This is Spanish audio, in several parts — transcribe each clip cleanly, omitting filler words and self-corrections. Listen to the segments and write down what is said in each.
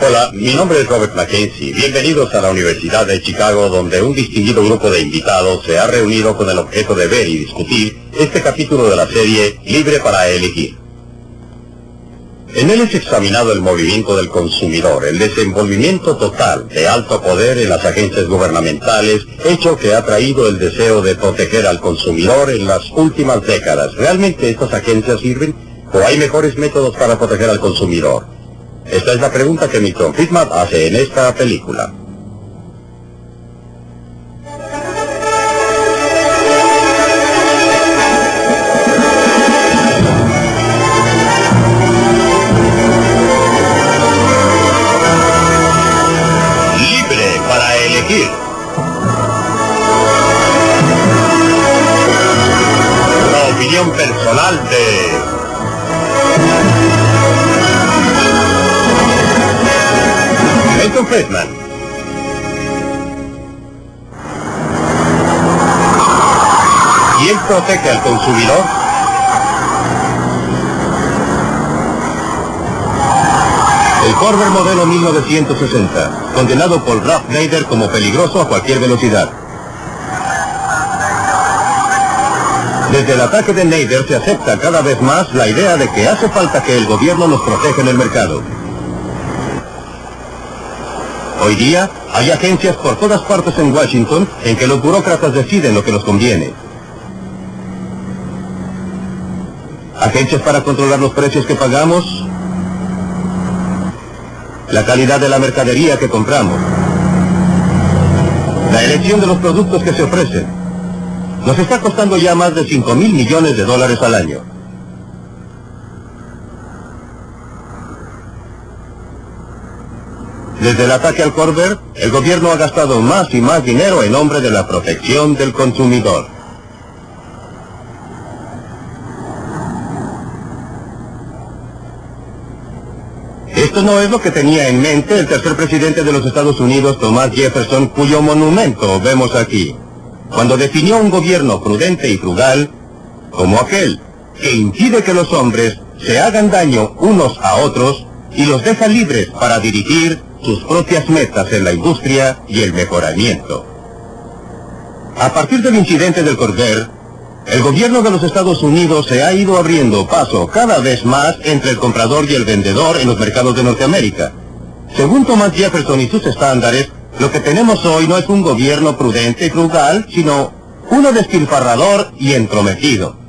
Hola, mi nombre es Robert Mackenzie. Bienvenidos a la Universidad de Chicago, donde un distinguido grupo de invitados se ha reunido con el objeto de ver y discutir este capítulo de la serie Libre para Elegir. En él es examinado el movimiento del consumidor, el desenvolvimiento total de alto poder en las agencias gubernamentales, hecho que ha traído el deseo de proteger al consumidor en las últimas décadas. ¿Realmente estas agencias sirven? ¿O hay mejores métodos para proteger al consumidor? Esta es la pregunta que Milton Friedman hace en esta película. Libre para elegir. Una opinión personal de... Milton Friedman. ¿Quién protege al consumidor? El Corvair modelo 1960, condenado por Ralph Nader como peligroso a cualquier velocidad. Desde el ataque de Nader se acepta cada vez más la idea de que hace falta que el gobierno nos proteja en el mercado. Hoy día, hay agencias por todas partes en Washington en que los burócratas deciden lo que nos conviene. Agencias para controlar los precios que pagamos, la calidad de la mercadería que compramos, la elección de los productos que se ofrecen. Nos está costando ya más de $5,000 millones al año. Desde el ataque al Corvair, el gobierno ha gastado más y más dinero en nombre de la protección del consumidor. Esto no es lo que tenía en mente el tercer presidente de los Estados Unidos, Thomas Jefferson, cuyo monumento vemos aquí, cuando definió un gobierno prudente y frugal como aquel que impide que los hombres se hagan daño unos a otros y los deja libres para dirigir sus propias metas en la industria y el mejoramiento. A partir del incidente del Corvair, el gobierno de los Estados Unidos se ha ido abriendo paso cada vez más entre el comprador y el vendedor en los mercados de Norteamérica. Según Thomas Jefferson y sus estándares, lo que tenemos hoy no es un gobierno prudente y frugal, sino uno despilfarrador y entrometido.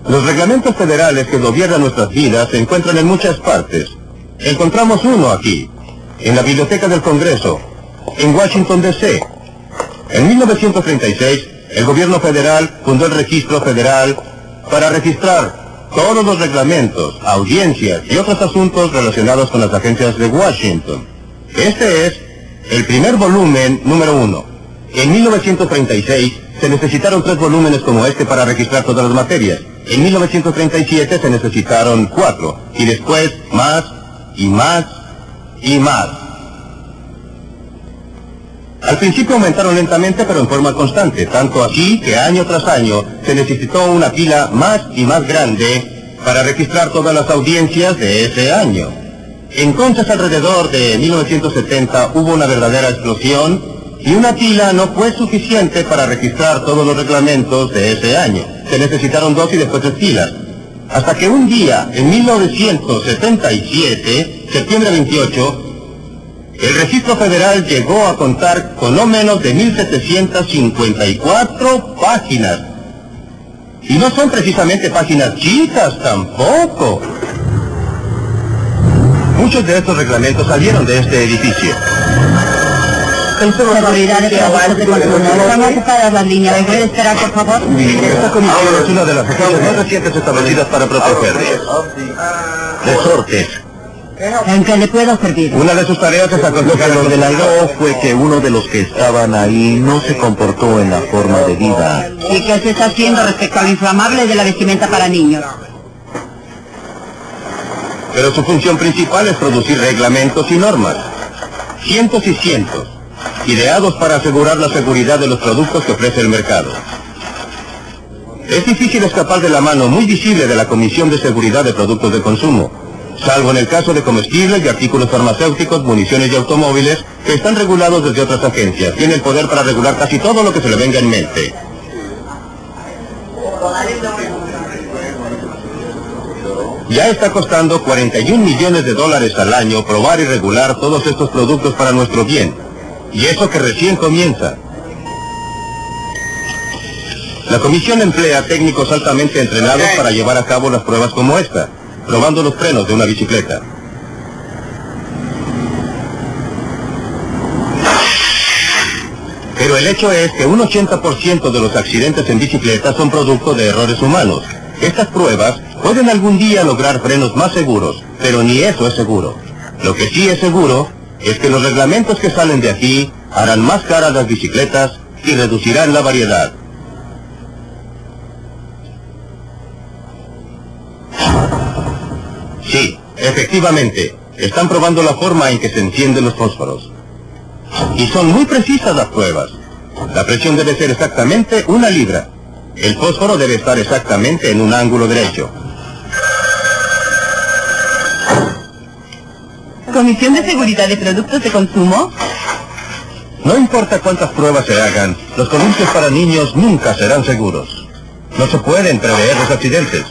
Los reglamentos federales que gobiernan nuestras vidas se encuentran en muchas partes. Encontramos uno aquí, en la Biblioteca del Congreso, en Washington, D.C. En 1936, el gobierno federal fundó el Registro Federal para registrar todos los reglamentos, audiencias y otros asuntos relacionados con las agencias de Washington. Este es el primer volumen número 1. En 1936 se necesitaron 3 volúmenes como este para registrar todas las materias. En 1937 se necesitaron 4, y después más, y más, y más. Al principio aumentaron lentamente, pero en forma constante, tanto así que año tras año se necesitó una pila más y más grande para registrar todas las audiencias de ese año. Entonces, alrededor de 1970 hubo una verdadera explosión, y una pila no fue suficiente para registrar todos los reglamentos de ese año. Se necesitaron 2 y después 3 pilas. Hasta que un día, en 1977, septiembre 28, el Registro Federal llegó a contar con no menos de 1,754 páginas. Y no son precisamente páginas chicas tampoco. Muchos de estos reglamentos salieron de este edificio. Seguridad de productos de consumo. Estamos ocupadas las líneas. ¿Me puede esperar, por favor? Esta comisión es una de las agencias más recientes establecidas para protegerles. Resortes. ¿En qué le puedo servir? Una de sus tareas es aconsejar. Lo que lo delató fue que uno de los que estaban ahí no se comportó en la forma debida. ¿Y qué se está haciendo respecto al inflamable de la vestimenta para niños? Pero su función principal es producir reglamentos y normas. Cientos y cientos, ideados para asegurar la seguridad de los productos que ofrece el mercado. Es difícil escapar de la mano muy visible de la Comisión de Seguridad de Productos de Consumo. salvo en el caso de comestibles y artículos farmacéuticos, municiones y automóviles, que están regulados desde otras agencias. Tiene el poder para regular casi todo lo que se le venga en mente. Ya está costando $41 millones al año probar y regular todos estos productos para nuestro bien. Y eso que recién comienza. La comisión emplea técnicos altamente entrenados para llevar a cabo las pruebas como esta, probando los frenos de una bicicleta. Pero el hecho es que un 80% de los accidentes en bicicleta son producto de errores humanos. Estas pruebas pueden algún día lograr frenos más seguros, pero ni eso es seguro. Lo que sí es seguro es que los reglamentos que salen de aquí harán más caras las bicicletas y reducirán la variedad. Sí, efectivamente, están probando la forma en que se encienden los fósforos. Y son muy precisas las pruebas. La presión debe ser exactamente 1 libra. El fósforo debe estar exactamente en un ángulo derecho. ¿Comisión de Seguridad de Productos de Consumo? No importa cuántas pruebas se hagan, los columpios para niños nunca serán seguros. No se pueden prever los accidentes.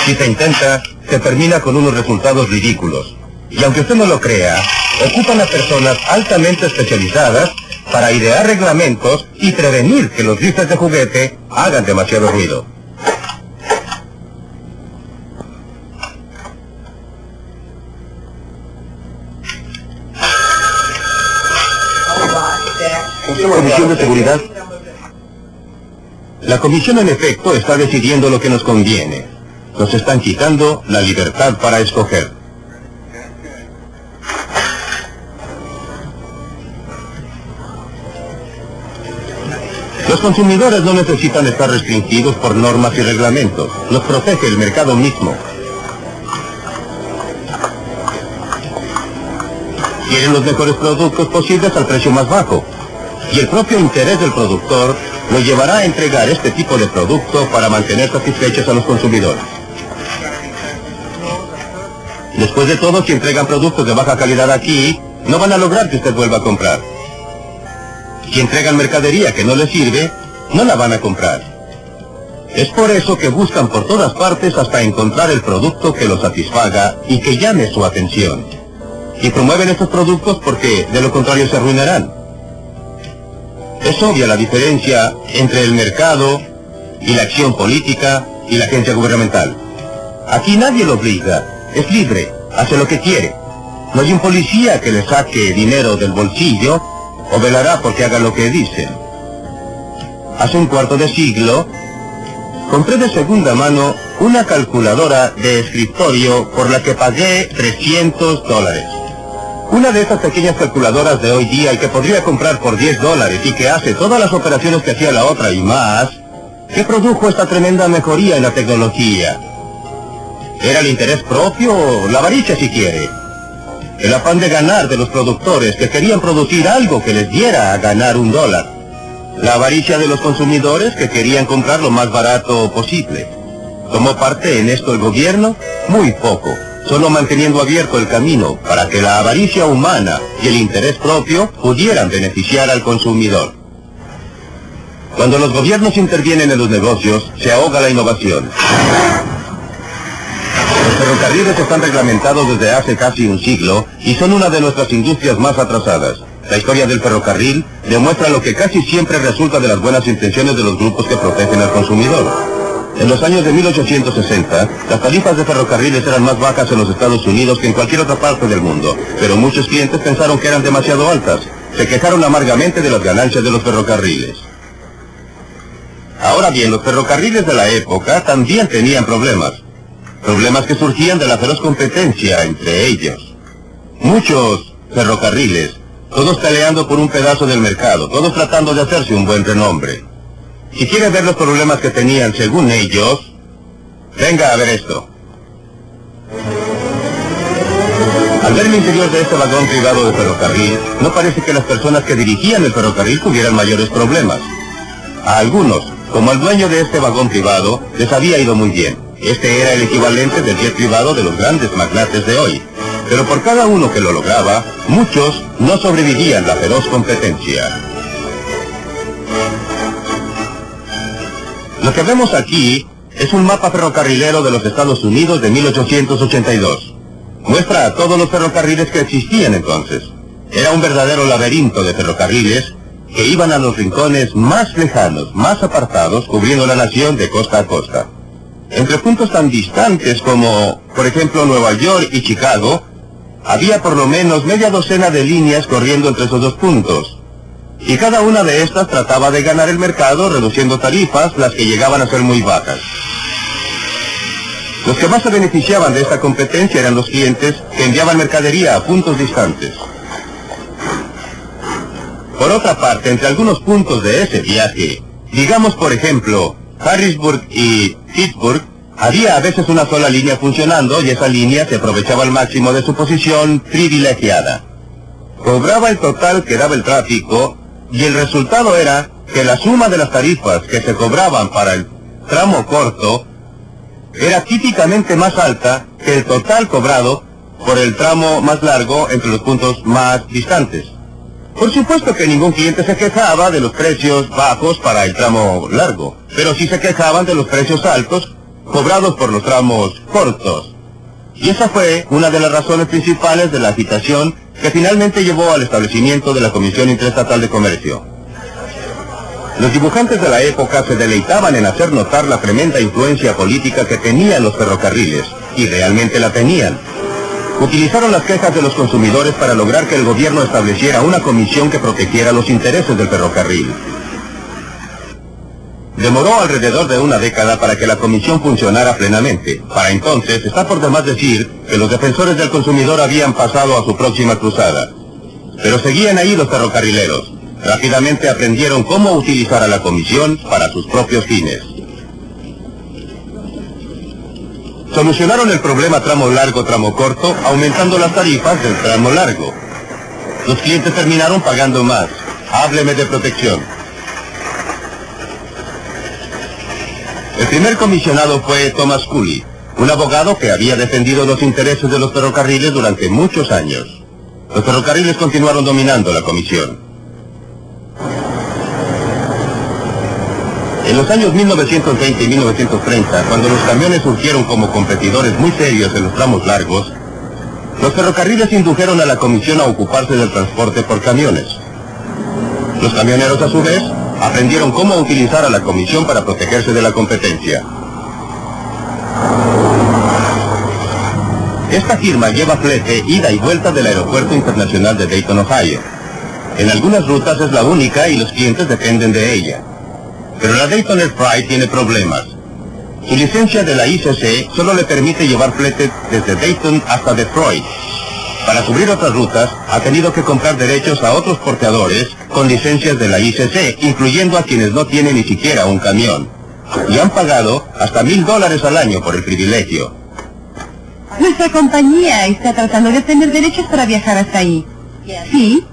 Si se intenta, se termina con unos resultados ridículos. Y aunque usted no lo crea, ocupan a personas altamente especializadas para idear reglamentos y prevenir que los rifles de juguete hagan demasiado ruido. Comisión de Seguridad. La comisión en efecto está decidiendo lo que nos conviene. Nos están quitando la libertad para escoger. Los consumidores no necesitan estar restringidos por normas y reglamentos. Los protege el mercado mismo. Quieren los mejores productos posibles al precio más bajo. Y el propio interés del productor lo llevará a entregar este tipo de producto para mantener satisfechos a los consumidores. Después de todo, si entregan productos de baja calidad aquí, no van a lograr que usted vuelva a comprar. Si entregan mercadería que no les sirve, no la van a comprar. Es por eso que buscan por todas partes hasta encontrar el producto que los satisfaga y que llame su atención. Y promueven estos productos porque, de lo contrario, se arruinarán. Es obvia la diferencia entre el mercado y la acción política y la agencia gubernamental. Aquí nadie lo obliga. Es libre, hace lo que quiere. No hay un policía que le saque dinero del bolsillo o velará porque haga lo que dicen. Hace un cuarto de siglo, compré de segunda mano una calculadora de escritorio por la que pagué $300. Una de esas pequeñas calculadoras de hoy día y que podría comprar por $10 y que hace todas las operaciones que hacía la otra y más, que produjo esta tremenda mejoría en la tecnología. ¿Era el interés propio o la avaricia si quiere? El afán de ganar de los productores que querían producir algo que les diera a ganar $1. La avaricia de los consumidores que querían comprar lo más barato posible. ¿Tomó parte en esto el gobierno? Muy poco, solo manteniendo abierto el camino para que la avaricia humana y el interés propio pudieran beneficiar al consumidor. Cuando los gobiernos intervienen en los negocios, se ahoga la innovación. Los ferrocarriles están reglamentados desde hace casi un siglo y son una de nuestras industrias más atrasadas. La historia del ferrocarril demuestra lo que casi siempre resulta de las buenas intenciones de los grupos que protegen al consumidor. En los años de 1860, las tarifas de ferrocarriles eran más bajas en los Estados Unidos que en cualquier otra parte del mundo, pero muchos clientes pensaron que eran demasiado altas. Se quejaron amargamente de las ganancias de los ferrocarriles. Ahora bien, los ferrocarriles de la época también tenían problemas. Problemas que surgían de la feroz competencia entre ellos. Muchos ferrocarriles, todos peleando por un pedazo del mercado, todos tratando de hacerse un buen renombre. Si quiere ver los problemas que tenían según ellos, venga a ver esto. Al ver el interior de este vagón privado de ferrocarril, no parece que las personas que dirigían el ferrocarril tuvieran mayores problemas. A algunos, como al dueño de este vagón privado, les había ido muy bien. Este era el equivalente del jet privado de los grandes magnates de hoy. Pero por cada uno que lo lograba, muchos no sobrevivían la feroz competencia. Lo que vemos aquí es un mapa ferrocarrilero de los Estados Unidos de 1882. Muestra a todos los ferrocarriles que existían entonces. Era un verdadero laberinto de ferrocarriles que iban a los rincones más lejanos, más apartados, cubriendo la nación de costa a costa. Entre puntos tan distantes como, por ejemplo, Nueva York y Chicago, había por lo menos media docena de líneas corriendo entre esos dos puntos. Y cada una de estas trataba de ganar el mercado reduciendo tarifas, las que llegaban a ser muy bajas. Los que más se beneficiaban de esta competencia eran los clientes que enviaban mercadería a puntos distantes. Por otra parte, entre algunos puntos de ese viaje, digamos por ejemplo, Harrisburg y Pittsburgh, había a veces una sola línea funcionando y esa línea se aprovechaba al máximo de su posición privilegiada. Cobraba el total que daba el tráfico y el resultado era que la suma de las tarifas que se cobraban para el tramo corto era típicamente más alta que el total cobrado por el tramo más largo entre los puntos más distantes. Por supuesto que ningún cliente se quejaba de los precios bajos para el tramo largo, pero sí se quejaban de los precios altos cobrados por los tramos cortos. Y esa fue una de las razones principales de la agitación que finalmente llevó al establecimiento de la Comisión Interestatal de Comercio. Los dibujantes de la época se deleitaban en hacer notar la tremenda influencia política que tenían los ferrocarriles, y realmente la tenían. Utilizaron las quejas de los consumidores para lograr que el gobierno estableciera una comisión que protegiera los intereses del ferrocarril. Demoró alrededor de una década para que la comisión funcionara plenamente. Para entonces, está por demás decir que los defensores del consumidor habían pasado a su próxima cruzada. Pero seguían ahí los ferrocarrileros. Rápidamente aprendieron cómo utilizar a la comisión para sus propios fines. Solucionaron el problema tramo largo, tramo corto, aumentando las tarifas del tramo largo. Los clientes terminaron pagando más. Hábleme de protección. El primer comisionado fue Thomas Cooley, un abogado que había defendido los intereses de los ferrocarriles durante muchos años. Los ferrocarriles continuaron dominando la comisión. En los años 1920 y 1930, cuando los camiones surgieron como competidores muy serios en los tramos largos, los ferrocarriles indujeron a la comisión a ocuparse del transporte por camiones. Los camioneros, a su vez, aprendieron cómo utilizar a la comisión para protegerse de la competencia. Esta firma lleva flete ida y vuelta del Aeropuerto Internacional de Dayton, Ohio. En algunas rutas es la única y los clientes dependen de ella. Pero la Dayton Air Freight tiene problemas. Su licencia de la ICC solo le permite llevar flete desde Dayton hasta Detroit. Para cubrir otras rutas, ha tenido que comprar derechos a otros porteadores con licencias de la ICC, incluyendo a quienes no tienen ni siquiera un camión. Y han pagado hasta $1,000 al año por el privilegio. Nuestra compañía está tratando de obtener derechos para viajar hasta ahí. Sí,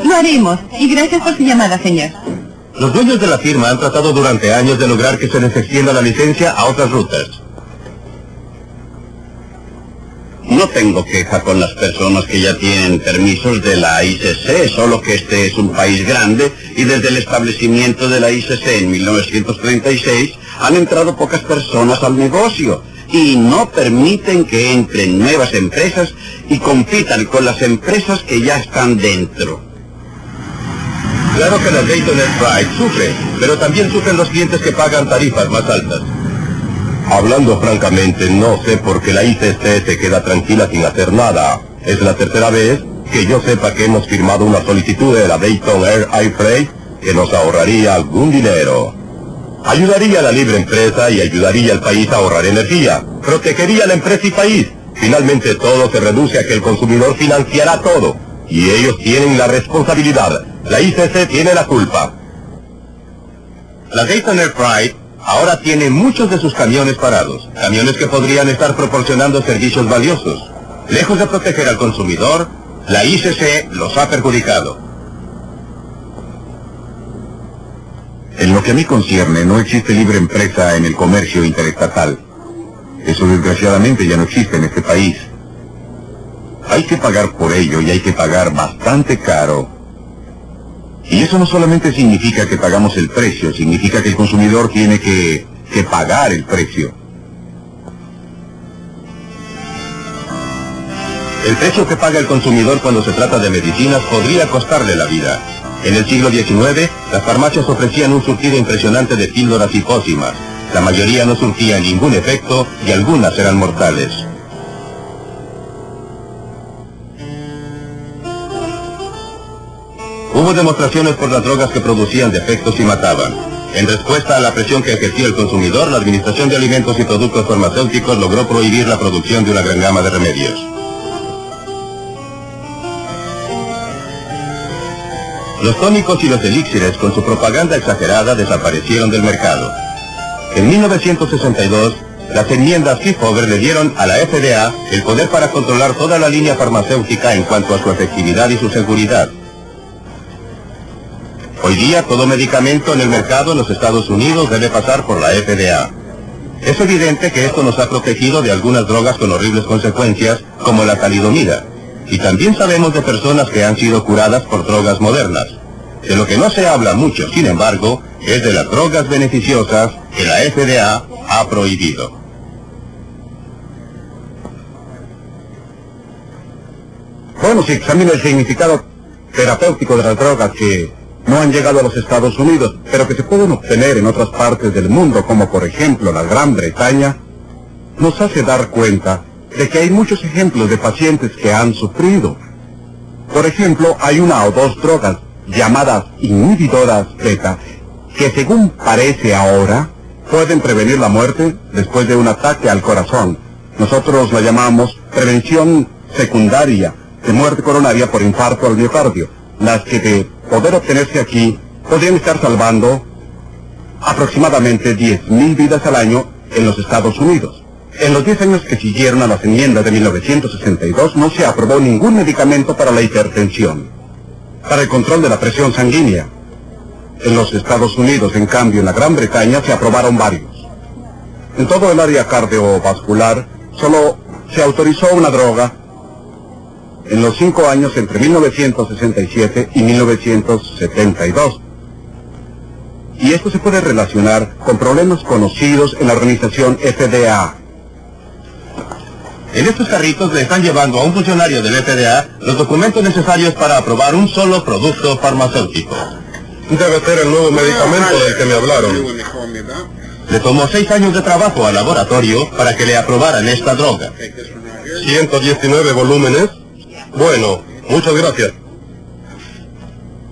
lo haremos. Y gracias por su llamada, señor. Los dueños de la firma han tratado durante años de lograr que se les extienda la licencia a otras rutas. No tengo queja con las personas que ya tienen permisos de la ICC, solo que este es un país grande y desde el establecimiento de la ICC en 1936 han entrado pocas personas al negocio y no permiten que entren nuevas empresas y compitan con las empresas que ya están dentro. Claro que la Dayton Air Freight sufre, pero también sufren los clientes que pagan tarifas más altas. Hablando francamente, no sé por qué la ICC se queda tranquila sin hacer nada. Es la tercera vez que yo sepa que hemos firmado una solicitud de la Dayton Air Freight que nos ahorraría algún dinero. Ayudaría a la libre empresa y ayudaría al país a ahorrar energía. Protegería a la empresa y país. Finalmente todo se reduce a que el consumidor financiará todo. Y ellos tienen la responsabilidad. La ICC tiene la culpa. La Dayton Air Freight ahora tiene muchos de sus camiones parados. Camiones que podrían estar proporcionando servicios valiosos. Lejos de proteger al consumidor, la ICC los ha perjudicado. En lo que a mí concierne, no existe libre empresa en el comercio interestatal. Eso desgraciadamente ya no existe en este país. Hay que pagar por ello y hay que pagar bastante caro. Y eso no solamente significa que pagamos el precio, significa que el consumidor tiene que pagar el precio. El precio que paga el consumidor cuando se trata de medicinas podría costarle la vida. En el siglo XIX, las farmacias ofrecían un surtido impresionante de píldoras y pócimas. La mayoría no surtía ningún efecto y algunas eran mortales. Hubo demostraciones por las drogas que producían defectos y mataban. En respuesta a la presión que ejercía el consumidor, la Administración de Alimentos y Productos Farmacéuticos logró prohibir la producción de una gran gama de remedios. Los tónicos y los elixires, con su propaganda exagerada, desaparecieron del mercado. En 1962, las enmiendas Kefauver le dieron a la FDA el poder para controlar toda la línea farmacéutica en cuanto a su efectividad y su seguridad. Hoy día, todo medicamento en el mercado en los Estados Unidos debe pasar por la FDA. Es evidente que esto nos ha protegido de algunas drogas con horribles consecuencias, como la talidomida. Y también sabemos de personas que han sido curadas por drogas modernas. De lo que no se habla mucho, sin embargo, es de las drogas beneficiosas que la FDA ha prohibido. Bueno, si examina el significado terapéutico de las drogas que no han llegado a los Estados Unidos, pero que se pueden obtener en otras partes del mundo, como por ejemplo la Gran Bretaña, nos hace dar cuenta de que hay muchos ejemplos de pacientes que han sufrido. Por ejemplo, hay una o dos drogas llamadas inhibidoras beta, que según parece ahora, pueden prevenir la muerte después de un ataque al corazón. Nosotros la llamamos prevención secundaria de muerte coronaria por infarto al miocardio, las que de poder obtenerse aquí podrían estar salvando aproximadamente 10.000 vidas al año en los Estados Unidos. En los 10 años que siguieron a las enmiendas de 1962 no se aprobó ningún medicamento para la hipertensión, para el control de la presión sanguínea. En los Estados Unidos, en cambio, en la Gran Bretaña se aprobaron varios. En todo el área cardiovascular solo se autorizó una droga en los 5 años entre 1967 y 1972. Y esto se puede relacionar con problemas conocidos en la organización FDA. En estos carritos le están llevando a un funcionario del FDA los documentos necesarios para aprobar un solo producto farmacéutico. Debe ser el nuevo medicamento del que me hablaron. Le tomó 6 años de trabajo al laboratorio para que le aprobaran esta droga. 119 volúmenes. Bueno, muchas gracias.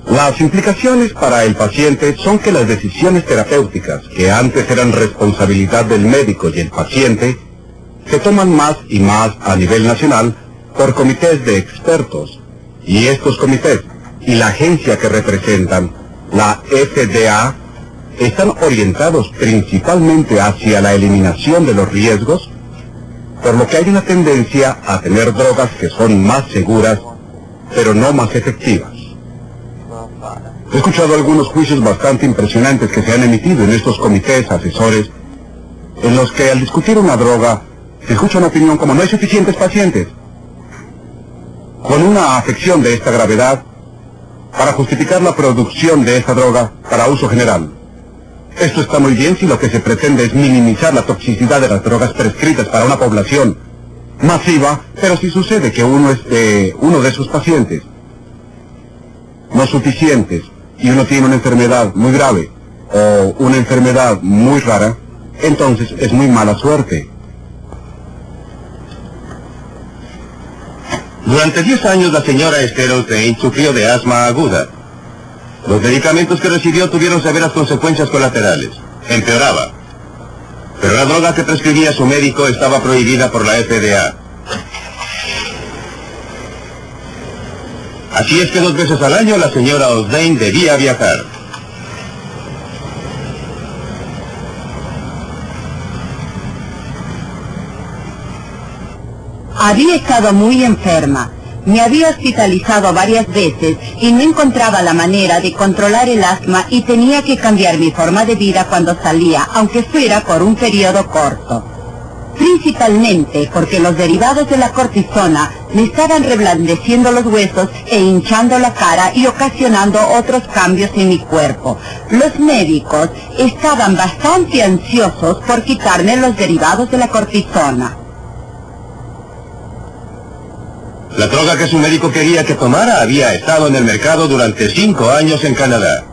Las implicaciones para el paciente son que las decisiones terapéuticas, que antes eran responsabilidad del médico y el paciente, se toman más y más a nivel nacional por comités de expertos. Y estos comités y la agencia que representan, la FDA, están orientados principalmente hacia la eliminación de los riesgos, por lo que hay una tendencia a tener drogas que son más seguras, pero no más efectivas. He escuchado algunos juicios bastante impresionantes que se han emitido en estos comités asesores, en los que al discutir una droga, se escucha una opinión como no hay suficientes pacientes con una afección de esta gravedad para justificar la producción de esta droga para uso general. Esto está muy bien si lo que se pretende es minimizar la toxicidad de las drogas prescritas para una población masiva, pero si sucede que uno de esos pacientes no suficientes y uno tiene una enfermedad muy grave o una enfermedad muy rara, entonces es muy mala suerte. Durante 10 años la señora Esther O'Tain sufrió de asma aguda. Los medicamentos que recibió tuvieron severas consecuencias colaterales. Empeoraba. Pero la droga que prescribía su médico estaba prohibida por la FDA. Así es que 2 veces al año la señora O'Tain debía viajar. Había estado muy enferma, Me había hospitalizado varias veces y no encontraba la manera de controlar el asma y tenía que cambiar mi forma de vida cuando salía, aunque fuera por un periodo corto. Principalmente porque los derivados de la cortisona me estaban reblandeciendo los huesos e hinchando la cara y ocasionando otros cambios en mi cuerpo. Los médicos estaban bastante ansiosos por quitarme los derivados de la cortisona. La droga que su médico quería que tomara había estado en el mercado durante 5 años en Canadá.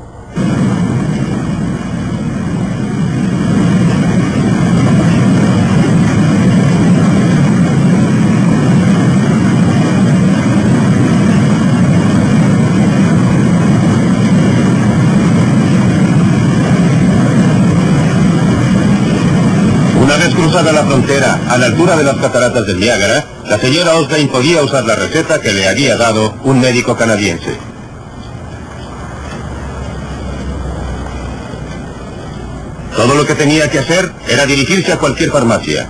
Una vez cruzada la frontera, a la altura de las cataratas del Niágara, la señora Osdane podía usar la receta que le había dado un médico canadiense. Todo lo que tenía que hacer era dirigirse a cualquier farmacia.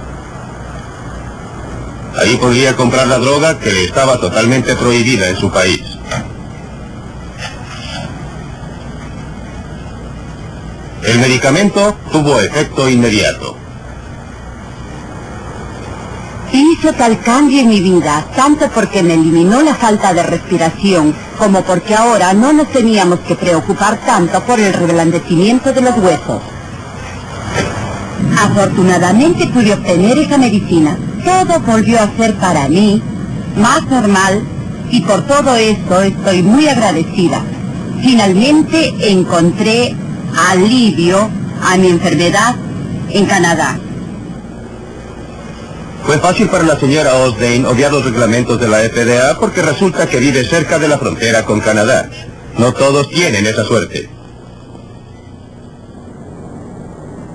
Ahí podría comprar la droga que le estaba totalmente prohibida en su país. El medicamento tuvo efecto inmediato. Hizo tal cambio en mi vida, tanto porque me eliminó la falta de respiración, como porque ahora no nos teníamos que preocupar tanto por el reblandecimiento de los huesos. Afortunadamente pude obtener esa medicina. Todo volvió a ser para mí más normal y por todo esto estoy muy agradecida. Finalmente encontré alivio a mi enfermedad en Canadá. Fue fácil para la señora Osdane odiar los reglamentos de la FDA porque resulta que vive cerca de la frontera con Canadá. No todos tienen esa suerte.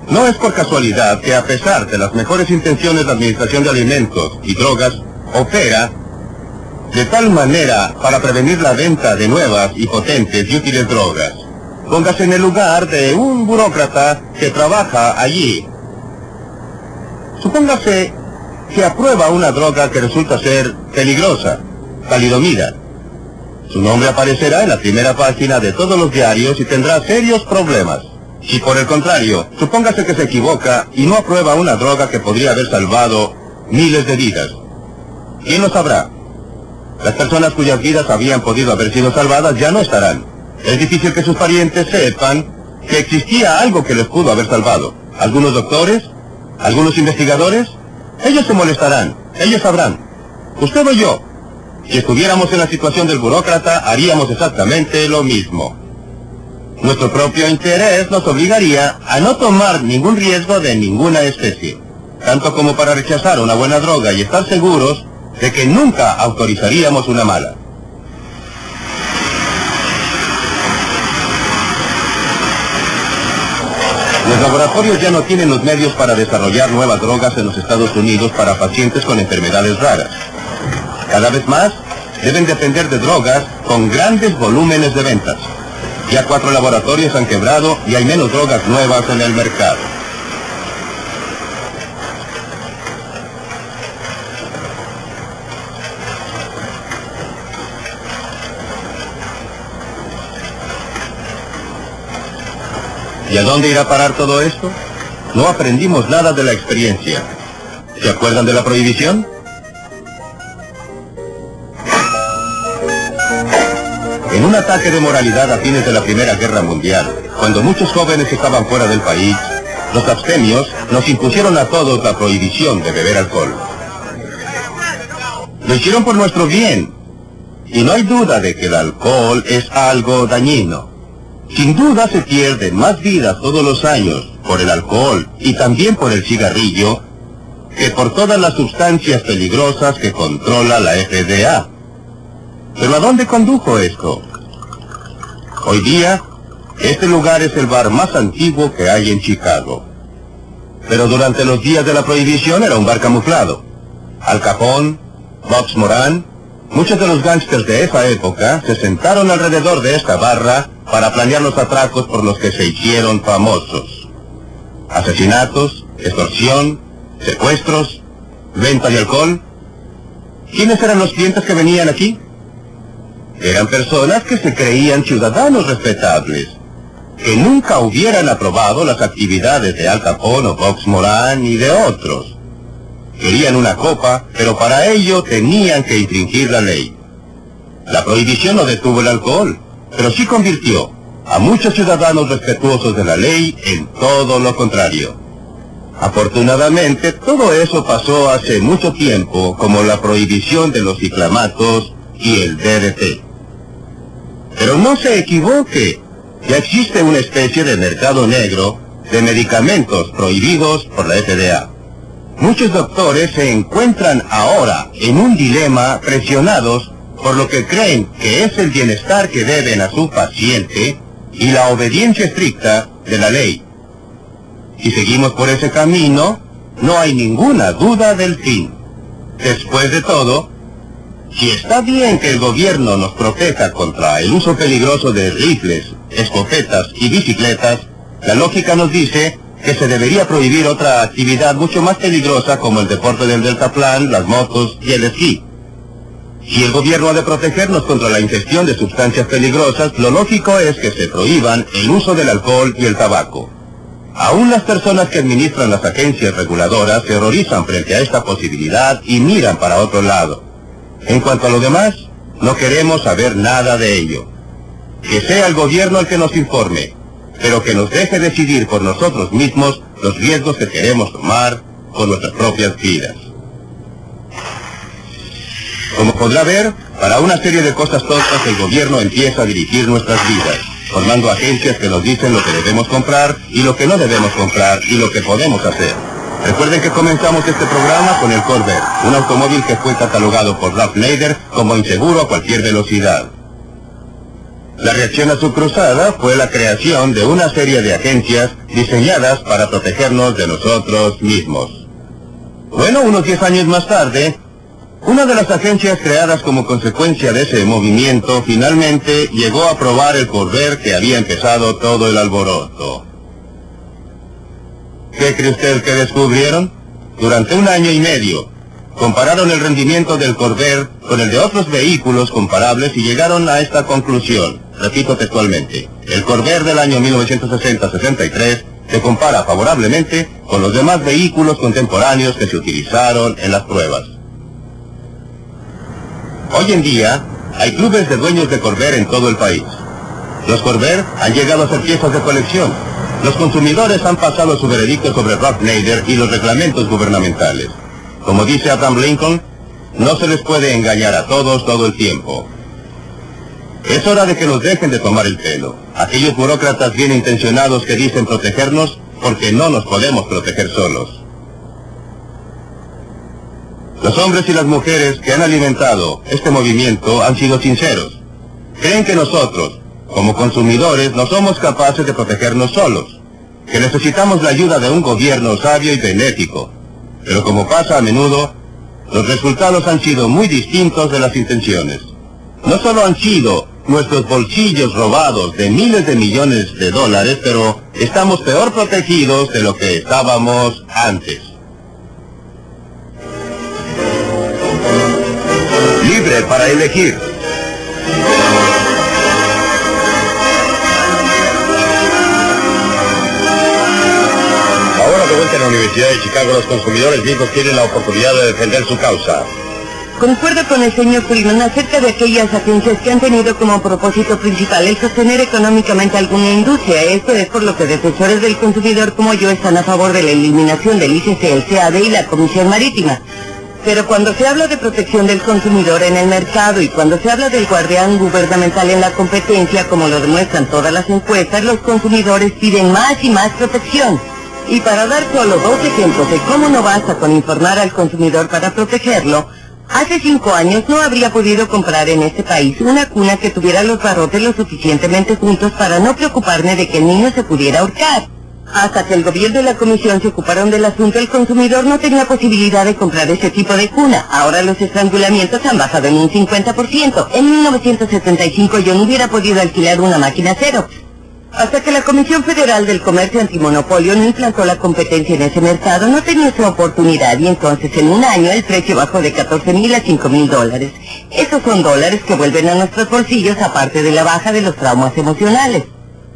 No es por casualidad que a pesar de las mejores intenciones, la Administración de Alimentos y Drogas opera de tal manera para prevenir la venta de nuevas y potentes y útiles drogas. Póngase en el lugar de un burócrata que trabaja allí. Supóngase que aprueba una droga que resulta ser peligrosa, talidomida. Su nombre aparecerá en la primera página de todos los diarios y tendrá serios problemas. Si por el contrario, supóngase que se equivoca y no aprueba una droga que podría haber salvado miles de vidas, ¿quién lo sabrá? Las personas cuyas vidas habían podido haber sido salvadas ya no estarán. Es difícil que sus parientes sepan que existía algo que les pudo haber salvado. ¿Algunos doctores? ¿Algunos investigadores? Ellos se molestarán, ellos sabrán. Usted o yo, si estuviéramos en la situación del burócrata, haríamos exactamente lo mismo. Nuestro propio interés nos obligaría a no tomar ningún riesgo de ninguna especie, tanto como para rechazar una buena droga y estar seguros de que nunca autorizaríamos una mala. Los laboratorios ya no tienen los medios para desarrollar nuevas drogas en los Estados Unidos para pacientes con enfermedades raras. Cada vez más deben depender de drogas con grandes volúmenes de ventas. Ya 4 laboratorios han quebrado y hay menos drogas nuevas en el mercado. ¿Y a dónde irá a parar todo esto? No aprendimos nada de la experiencia. ¿Se acuerdan de la prohibición? En un ataque de moralidad a fines de la Primera Guerra Mundial, cuando muchos jóvenes estaban fuera del país, los abstemios nos impusieron a todos la prohibición de beber alcohol. Lo hicieron por nuestro bien, y no hay duda de que el alcohol es algo dañino. Sin duda se pierden más vidas todos los años por el alcohol y también por el cigarrillo que por todas las sustancias peligrosas que controla la FDA. ¿Pero a dónde condujo esto? Hoy día, este lugar es el bar más antiguo que hay en Chicago. Pero durante los días de la prohibición era un bar camuflado. Al Capone, Box Moran, muchos de los gángsters de esa época se sentaron alrededor de esta barra para planear los atracos por los que se hicieron famosos. Asesinatos, extorsión, secuestros, venta de alcohol. ¿Quiénes eran los clientes que venían aquí? Eran personas que se creían ciudadanos respetables, que nunca hubieran aprobado las actividades de Al Capone o Vox Moran y de otros. Querían una copa, pero para ello tenían que infringir la ley. La prohibición no detuvo el alcohol, pero sí convirtió a muchos ciudadanos respetuosos de la ley en todo lo contrario. Afortunadamente, todo eso pasó hace mucho tiempo, como la prohibición de los ciclamatos y el DDT. Pero no se equivoque, ya existe una especie de mercado negro de medicamentos prohibidos por la FDA. Muchos doctores se encuentran ahora en un dilema, presionados por lo que creen que es el bienestar que deben a su paciente y la obediencia estricta de la ley. Si seguimos por ese camino, no hay ninguna duda del fin. Después de todo, si está bien que el gobierno nos proteja contra el uso peligroso de rifles, escopetas y bicicletas, la lógica nos dice que se debería prohibir otra actividad mucho más peligrosa como el deporte del deltaplán, las motos y el esquí. Si el gobierno ha de protegernos contra la ingestión de sustancias peligrosas, lo lógico es que se prohíban el uso del alcohol y el tabaco. Aún las personas que administran las agencias reguladoras se horrorizan frente a esta posibilidad y miran para otro lado. En cuanto a lo demás, no queremos saber nada de ello. Que sea el gobierno el que nos informe, pero que nos deje decidir por nosotros mismos los riesgos que queremos tomar con nuestras propias vidas. Como podrá ver, para una serie de cosas tontas el gobierno empieza a dirigir nuestras vidas, formando agencias que nos dicen lo que debemos comprar y lo que no debemos comprar y lo que podemos hacer. Recuerden que comenzamos este programa con el Corvair, un automóvil que fue catalogado por Ralph Nader como inseguro a cualquier velocidad. La reacción a su cruzada fue la creación de una serie de agencias diseñadas para protegernos de nosotros mismos. Bueno, unos 10 años más tarde, una de las agencias creadas como consecuencia de ese movimiento finalmente llegó a aprobar el Corvair que había empezado todo el alboroto. ¿Qué cree usted que descubrieron? Durante 1 año y medio, compararon el rendimiento del Corvair con el de otros vehículos comparables y llegaron a esta conclusión. Repito textualmente, el Corvair del año 1960-63 se compara favorablemente con los demás vehículos contemporáneos que se utilizaron en las pruebas. Hoy en día, hay clubes de dueños de Corvair en todo el país. Los Corvair han llegado a ser piezas de colección. Los consumidores han pasado su veredicto sobre Ralph Nader y los reglamentos gubernamentales. Como dice Abraham Lincoln, no se les puede engañar a todos todo el tiempo. Es hora de que nos dejen de tomar el pelo. Aquellos burócratas bien intencionados que dicen protegernos porque no nos podemos proteger solos. Los hombres y las mujeres que han alimentado este movimiento han sido sinceros. Creen que nosotros, como consumidores, no somos capaces de protegernos solos, que necesitamos la ayuda de un gobierno sabio y benéfico. Pero como pasa a menudo, los resultados han sido muy distintos de las intenciones. No solo han sido nuestros bolsillos robados de miles de millones de dólares, pero estamos peor protegidos de lo que estábamos antes. Libre para elegir. Ahora de vuelta en la Universidad de Chicago, los consumidores mismos tienen la oportunidad de defender su causa. Concuerdo con el señor Freeman acerca de aquellas agencias que han tenido como propósito principal el sostener económicamente alguna industria. Esto es por lo que defensores del consumidor como yo están a favor de la eliminación del ICC, el CAD y la Comisión Marítima. Pero cuando se habla de protección del consumidor en el mercado y cuando se habla del guardián gubernamental en la competencia, como lo demuestran todas las encuestas, los consumidores piden más y más protección. Y para dar solo 2 ejemplos de cómo no basta con informar al consumidor para protegerlo, hace 5 años no habría podido comprar en este país una cuna que tuviera los barrotes lo suficientemente juntos para no preocuparme de que el niño se pudiera ahorcar. Hasta que el gobierno y la comisión se ocuparon del asunto, el consumidor no tenía posibilidad de comprar ese tipo de cuna. Ahora los estrangulamientos han bajado en un 50%. En 1975 yo no hubiera podido alquilar una máquina Xerox. Hasta que la Comisión Federal del Comercio Antimonopolio no implantó la competencia en ese mercado, no tenía su oportunidad y entonces en un año el precio bajó de 14.000 a 5.000 dólares. Esos son dólares que vuelven a nuestros bolsillos aparte de la baja de los traumas emocionales.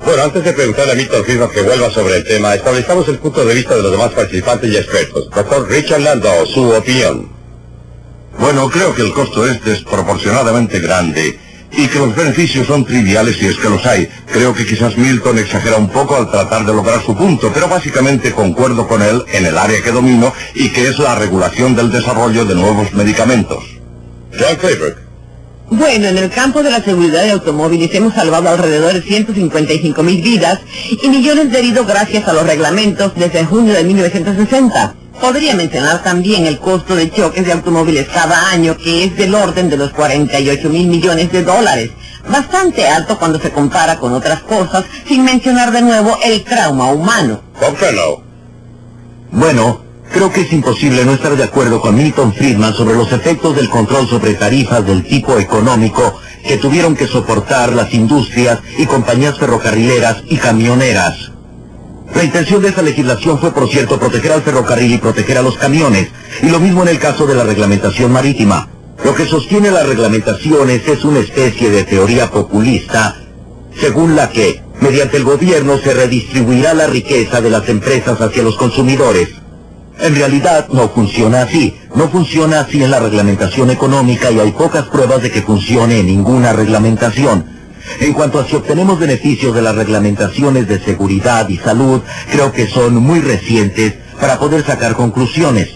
Bueno, antes de preguntarle a Milton Friedman que vuelva sobre el tema, establezcamos el punto de vista de los demás participantes y expertos. Doctor Richard Landau, su opinión. Bueno, creo que el costo es desproporcionadamente grande y que los beneficios son triviales si es que los hay. Creo que quizás Milton exagera un poco al tratar de lograr su punto, pero básicamente concuerdo con él en el área que domino y que es la regulación del desarrollo de nuevos medicamentos. John Clayburg. Bueno, en el campo de la seguridad de automóviles hemos salvado alrededor de 155.000 vidas y millones de heridos gracias a los reglamentos desde junio de 1960. Podría mencionar también el costo de choques de automóviles cada año, que es del orden de los 48.000 millones de dólares. Bastante alto cuando se compara con otras cosas, sin mencionar de nuevo el trauma humano. Bob Fenlow. Bueno, creo que es imposible no estar de acuerdo con Milton Friedman sobre los efectos del control sobre tarifas del tipo económico que tuvieron que soportar las industrias y compañías ferrocarrileras y camioneras. La intención de esa legislación fue, por cierto, proteger al ferrocarril y proteger a los camiones, y lo mismo en el caso de la reglamentación marítima. Lo que sostiene las reglamentaciones es una especie de teoría populista, según la que, mediante el gobierno, se redistribuirá la riqueza de las empresas hacia los consumidores. En realidad no funciona así. No funciona así en la reglamentación económica y hay pocas pruebas de que funcione en ninguna reglamentación. En cuanto a si obtenemos beneficios de las reglamentaciones de seguridad y salud, creo que son muy recientes para poder sacar conclusiones.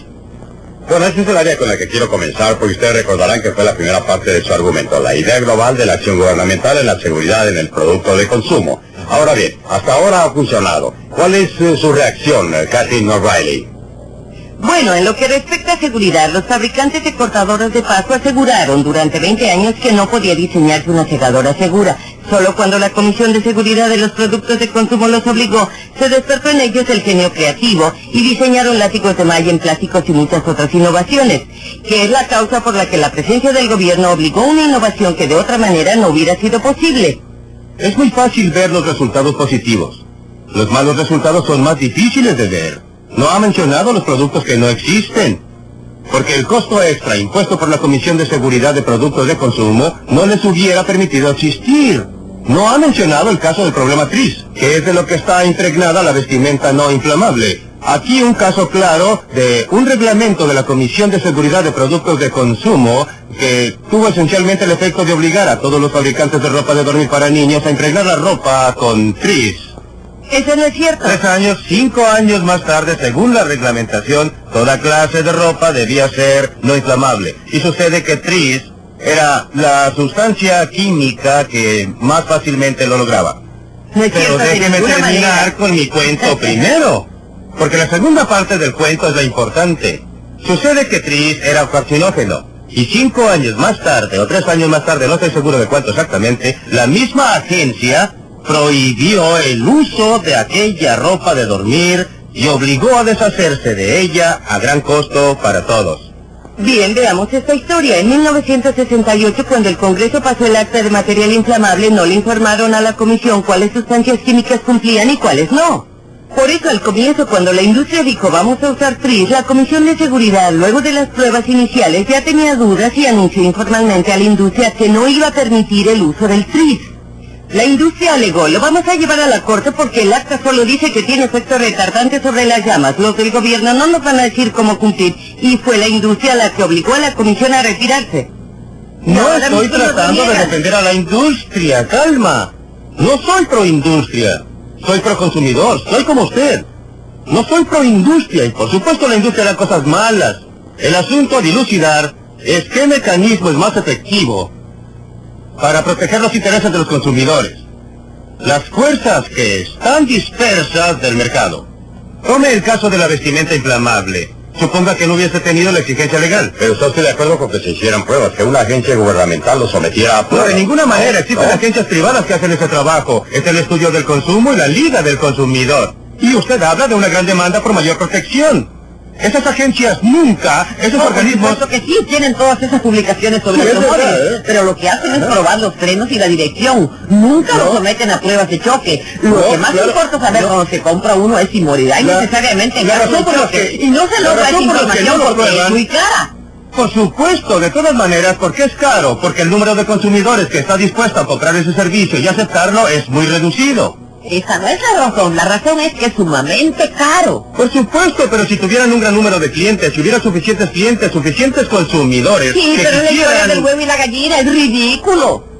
Bueno, ese es el área con la que quiero comenzar, porque ustedes recordarán que fue la primera parte de su argumento, la idea global de la acción gubernamental en la seguridad en el producto de consumo. Ahora bien, hasta ahora ha funcionado. ¿Cuál es su reacción, Kathleen O'Reilly? Bueno, en lo que respecta a seguridad, los fabricantes de cortadores de paso aseguraron durante 20 años que no podía diseñarse una segadora segura. Solo cuando la Comisión de Seguridad de los Productos de Consumo los obligó, se despertó en ellos el genio creativo y diseñaron látigos de malla en plásticos y muchas otras innovaciones, que es la causa por la que la presencia del gobierno obligó una innovación que de otra manera no hubiera sido posible. Es muy fácil ver los resultados positivos. Los malos resultados son más difíciles de ver. No ha mencionado los productos que no existen, porque el costo extra impuesto por la Comisión de Seguridad de Productos de Consumo no les hubiera permitido existir. No ha mencionado el caso del problema TRIS, que es de lo que está impregnada la vestimenta no inflamable. Aquí un caso claro de un reglamento de la Comisión de Seguridad de Productos de Consumo que tuvo esencialmente el efecto de obligar a todos los fabricantes de ropa de dormir para niños a impregnar la ropa con TRIS. Eso no es cierto. 3 años, 5 años más tarde, según la reglamentación, toda clase de ropa debía ser no inflamable. Y sucede que TRIS era la sustancia química que más fácilmente lo lograba. No es Pero cierto, de déjeme ninguna terminar manera. con mi cuento primero, porque la segunda parte del cuento es la importante. Sucede que TRIS era carcinógeno, y 5 años más tarde, o 3 años más tarde, no estoy seguro de cuánto exactamente, la misma agencia prohibió el uso de aquella ropa de dormir y obligó a deshacerse de ella a gran costo para todos. Bien, veamos esta historia. En 1968, cuando el Congreso pasó el acta de material inflamable, no le informaron a la Comisión cuáles sustancias químicas cumplían y cuáles no. Por eso, al comienzo, cuando la industria dijo vamos a usar TRIS, la Comisión de Seguridad, luego de las pruebas iniciales, ya tenía dudas y anunció informalmente a la industria que no iba a permitir el uso del TRIS. La industria alegó, lo vamos a llevar a la corte porque el acta solo dice que tiene efecto retardante sobre las llamas. Los del gobierno no nos van a decir cómo cumplir. Y fue la industria la que obligó a la comisión a retirarse. No estoy tratando de defender a la industria, calma. No soy pro-industria, soy pro-consumidor, soy como usted. No soy pro-industria y por supuesto la industria hará cosas malas. El asunto a dilucidar es qué mecanismo es más efectivo para proteger los intereses de los consumidores. Las fuerzas que están dispersas del mercado. Tome el caso de la vestimenta inflamable. Suponga que no hubiese tenido la exigencia legal. Pero está usted de acuerdo con que se hicieran pruebas, que una agencia gubernamental lo sometiera a No, pruebas. de ninguna manera. Existen agencias privadas que hacen ese trabajo. Es el estudio del consumo y la Liga del Consumidor. Y usted habla de una gran demanda por mayor protección. Esas agencias nunca, esos organismos... Por supuesto que sí, tienen todas esas publicaciones sobre Sí, es automóviles, verdad, ¿eh? pero lo que hacen es probar los frenos y la dirección. Nunca lo someten a pruebas de choque. Lo que más importa saber cuando se compra uno es si morirá necesariamente en la caso de razón por la choque. que- Y no se la logra esa razón por la que información no lo porque es prueban- muy clara. Por supuesto, de todas maneras, porque es caro, porque el número de consumidores que está dispuesto a comprar ese servicio y aceptarlo es muy reducido. Esa no es la razón es que es sumamente caro. Por supuesto, pero si tuvieran un gran número de clientes, si hubiera suficientes clientes, suficientes consumidores Sí, que pero la historia quisieran... del huevo y la gallina es ridículo.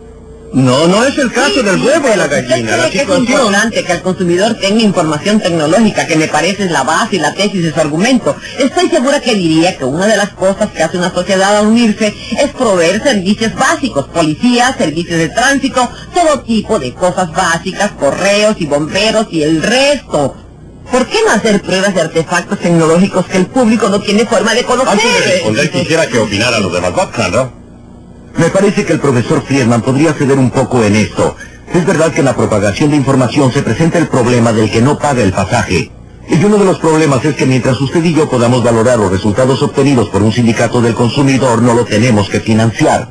No, no es el caso del huevo y la pero ¿usted gallina. La cree que es situación... importante que el consumidor tenga información tecnológica, que me parece es la base y la tesis de su argumento? Estoy segura que diría que una de las cosas que hace una sociedad al unirse es proveer servicios básicos, policía, servicios de tránsito, todo tipo de cosas básicas, correos y bomberos y el resto. ¿Por qué no hacer pruebas de artefactos tecnológicos que el público no tiene forma de conocer? Antes de responder, quisiera que opinara los demás. ¿no? Me parece que el profesor Friedman podría ceder un poco en esto. Es verdad que en la propagación de información se presenta el problema del que no paga el pasaje. Y uno de los problemas es que mientras usted y yo podamos valorar los resultados obtenidos por un sindicato del consumidor, no lo tenemos que financiar.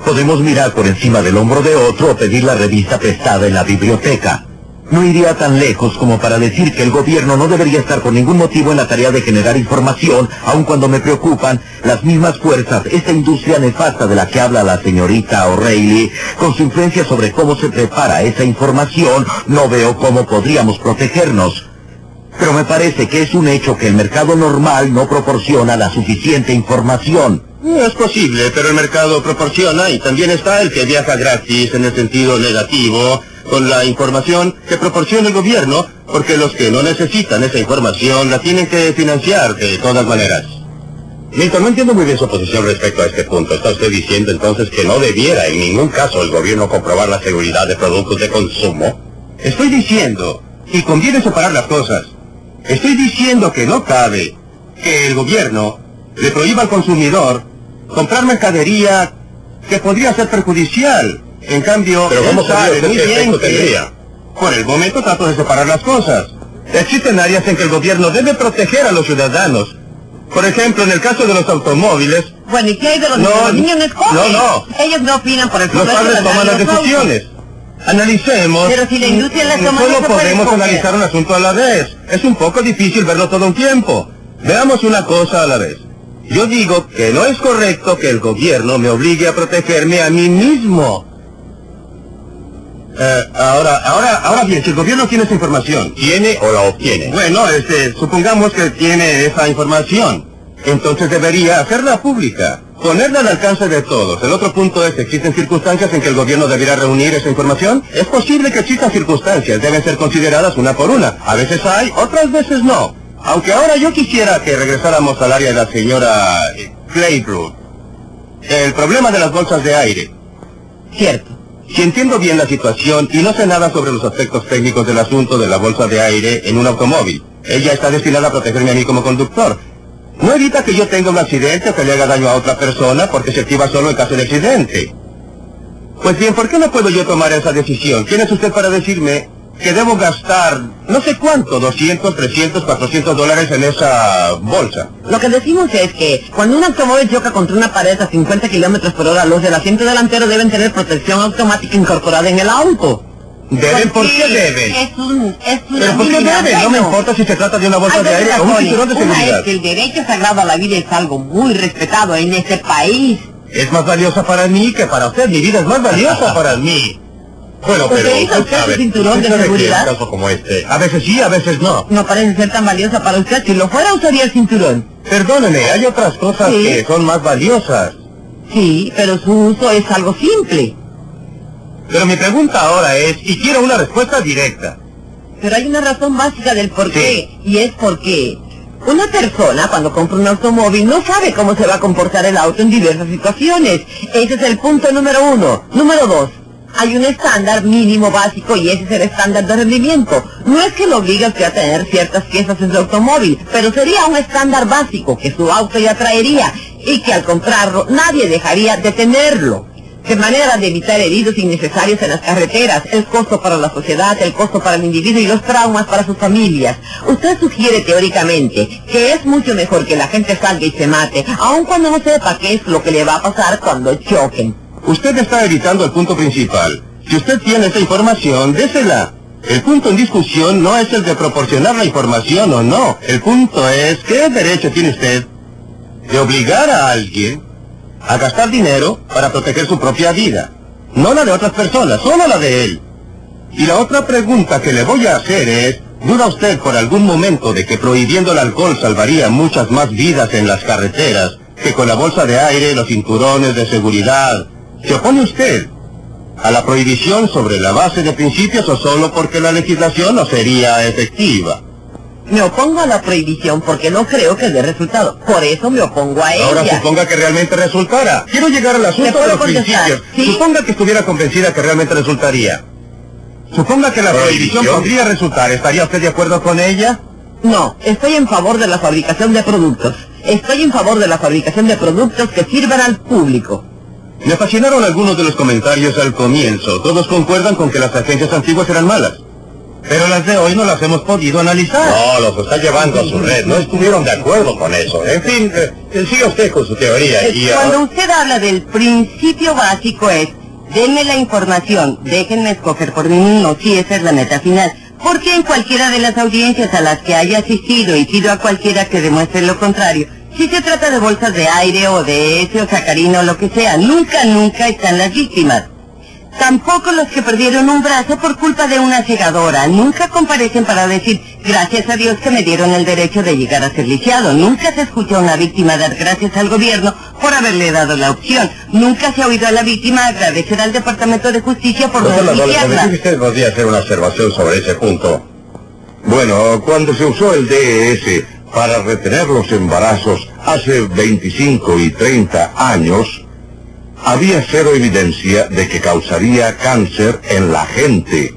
Podemos mirar por encima del hombro de otro o pedir la revista prestada en la biblioteca. No iría tan lejos como para decir que el gobierno no debería estar por ningún motivo en la tarea de generar información, aun cuando me preocupan las mismas fuerzas, esta industria nefasta de la que habla la señorita O'Reilly, con su influencia sobre cómo se prepara esa información, no veo cómo podríamos protegernos. Pero me parece que es un hecho que el mercado normal no proporciona la suficiente información. Es posible, pero el mercado proporciona y también está el que viaja gratis en el sentido negativo con la información que proporciona el gobierno, porque los que no necesitan esa información la tienen que financiar de todas maneras. Milton, no entiendo muy bien su posición respecto a este punto. ¿Está usted diciendo entonces que no debiera en ningún caso el gobierno comprobar la seguridad de productos de consumo? Estoy diciendo, y conviene separar las cosas, estoy diciendo que no cabe que el gobierno le prohíba al consumidor comprar mercadería que podría ser perjudicial. En cambio, Pero ¿cómo él sabe sabría usted muy qué bien efecto que... tendría? Por el momento trato de separar las cosas. Existen áreas en que el gobierno debe proteger a los ciudadanos. Por ejemplo, en el caso de los automóviles, Bueno, ¿y qué hay de los No, niños? Los niños no escogen. no. Ellos no opinan por el los progreso padres de toman las los autos. decisiones. Analicemos. Pero si la industria las toma, no solo se puede podemos escoger. analizar un asunto a la vez. Es un poco difícil verlo todo un tiempo. Veamos una cosa a la vez. Yo digo que no es correcto que el gobierno me obligue a protegerme a mí mismo. Ahora bien, si el gobierno tiene esa información, ¿Tiene o la obtiene? bueno, supongamos que tiene esa información, entonces debería hacerla pública, ponerla al alcance de todos. El otro punto es, ¿existen circunstancias en que el gobierno debiera reunir esa información? Es posible que existan circunstancias, deben ser consideradas una por una. A veces hay, otras veces no. Aunque ahora yo quisiera que regresáramos al área de la señora Claybrook. El problema de las bolsas de aire. Cierto. Si entiendo bien la situación y no sé nada sobre los aspectos técnicos del asunto de la bolsa de aire en un automóvil, ella está destinada a protegerme a mí como conductor. No evita que yo tenga un accidente o que le haga daño a otra persona porque se activa solo en caso de accidente. Pues bien, ¿por qué no puedo yo tomar esa decisión? ¿Quién es usted para decirme que debo gastar no sé cuánto, 200, 300, 400 dólares en esa bolsa? Lo que decimos es que cuando un automóvil choca contra una pared a 50 kilómetros por hora, los del asiento delantero deben tener protección automática incorporada en el auto. ¿Deben? ¿Por qué deben? Es una ¿Pero por qué deben? No me importa si se trata de una bolsa de aire o un cinturón de Una seguridad. es que el derecho sagrado a la vida es algo muy respetado en este país. Es más valiosa para mí que para usted. Mi vida es más valiosa para mí. Bueno, ¿Usted pero... hizo usted a su ver, cinturón de ¿usted sabe que seguridad? en un caso como este... A veces sí, a veces no. No parece ser tan valiosa para usted. Si lo fuera, usaría el cinturón. Perdóneme, hay otras cosas Sí. que son más valiosas. Sí, pero su uso es algo simple. Pero mi pregunta ahora es, y quiero una respuesta directa. Pero hay una razón básica del por qué, y es porque una persona cuando compra un automóvil no sabe cómo se va a comportar el auto en diversas situaciones. Ese es el punto número 1. Número 2. Hay un estándar mínimo básico y ese es el estándar de rendimiento. No es que lo obligue a usted a tener ciertas piezas en su automóvil, pero sería un estándar básico que su auto ya traería y que al comprarlo nadie dejaría de tenerlo. de manera de evitar heridos innecesarios en las carreteras, el costo para la sociedad, el costo para el individuo y los traumas para sus familias. Usted sugiere teóricamente que es mucho mejor que la gente salga y se mate, aun cuando no sepa qué es lo que le va a pasar cuando choquen. Usted está evitando el punto principal. Si usted tiene esa información, désela. El punto en discusión no es el de proporcionar la información o no. El punto es, ¿qué derecho tiene usted de obligar a alguien a gastar dinero para proteger su propia vida? No la de otras personas, solo la de él. Y la otra pregunta que le voy a hacer es, ¿duda usted por algún momento de que prohibiendo el alcohol salvaría muchas más vidas en las carreteras que con la bolsa de aire, los cinturones de seguridad? ¿Se opone usted a la prohibición sobre la base de principios o solo porque la legislación no sería efectiva? Me opongo a la prohibición porque no creo que dé resultado. Por eso me opongo a ella. Ahora suponga que realmente resultara. Quiero llegar al asunto de los principios. ¿Sí? Suponga que estuviera convencida que realmente resultaría. Suponga que la prohibición podría resultar. ¿Estaría usted de acuerdo con ella? No, estoy en favor de la fabricación de productos. Estoy en favor de la fabricación de productos que sirvan al público. Me fascinaron algunos de los comentarios al comienzo. Todos concuerdan con que las agencias antiguas eran malas. Pero las de hoy no las hemos podido analizar. No, los está llevando a su red. No estuvieron de acuerdo con eso. En fin, siga usted con su teoría. Cuando usted habla del principio básico es, denme la información, déjenme escoger por mí mismo, sí, esa es la meta final. Porque en cualquiera de las audiencias a las que haya asistido y pido a cualquiera que demuestre lo contrario, si se trata de bolsas de aire o de ese o sacarina o lo que sea, nunca están las víctimas. Tampoco los que perdieron un brazo por culpa de una cegadora. Nunca comparecen para decir, gracias a Dios que me dieron el derecho de llegar a ser lisiado. Nunca se escucha a una víctima dar gracias al gobierno por haberle dado la opción. Nunca se ha oído a la víctima agradecer al Departamento de Justicia por no lisiarla. Usted podría hacer una observación sobre ese punto. Bueno, cuando se usó el DES para retener los embarazos hace 25 y 30 años, había cero evidencia de que causaría cáncer en la gente,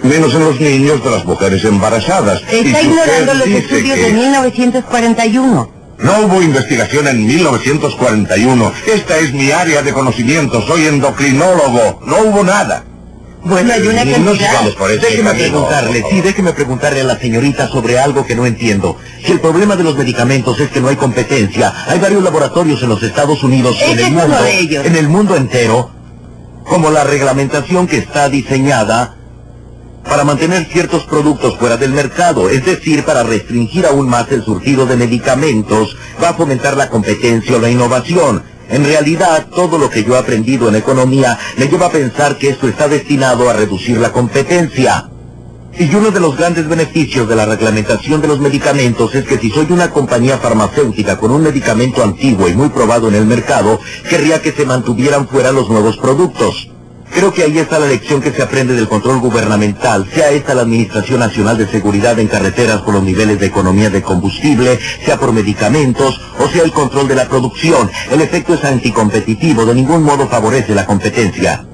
menos en los niños de las mujeres embarazadas. Está ignorando los estudios de 1941. No hubo investigación en 1941. Esta es mi área de conocimiento. Soy endocrinólogo. No hubo nada. Bueno, hay una cantidad. No sigamos por ese camino. Déjeme preguntarle a la señorita sobre algo que no entiendo. Si el problema de los medicamentos es que no hay competencia, hay varios laboratorios en los Estados Unidos, en el mundo entero, como la reglamentación que está diseñada para mantener ciertos productos fuera del mercado, es decir, para restringir aún más el surtido de medicamentos, va a fomentar la competencia o la innovación. En realidad, todo lo que yo he aprendido en economía me lleva a pensar que esto está destinado a reducir la competencia. Y uno de los grandes beneficios de la reglamentación de los medicamentos es que si soy una compañía farmacéutica con un medicamento antiguo y muy probado en el mercado, querría que se mantuvieran fuera los nuevos productos. Creo que ahí está la lección que se aprende del control gubernamental, sea esta la Administración Nacional de Seguridad en Carreteras por los niveles de economía de combustible, sea por medicamentos, o sea el control de la producción. El efecto es anticompetitivo, de ningún modo favorece la competencia.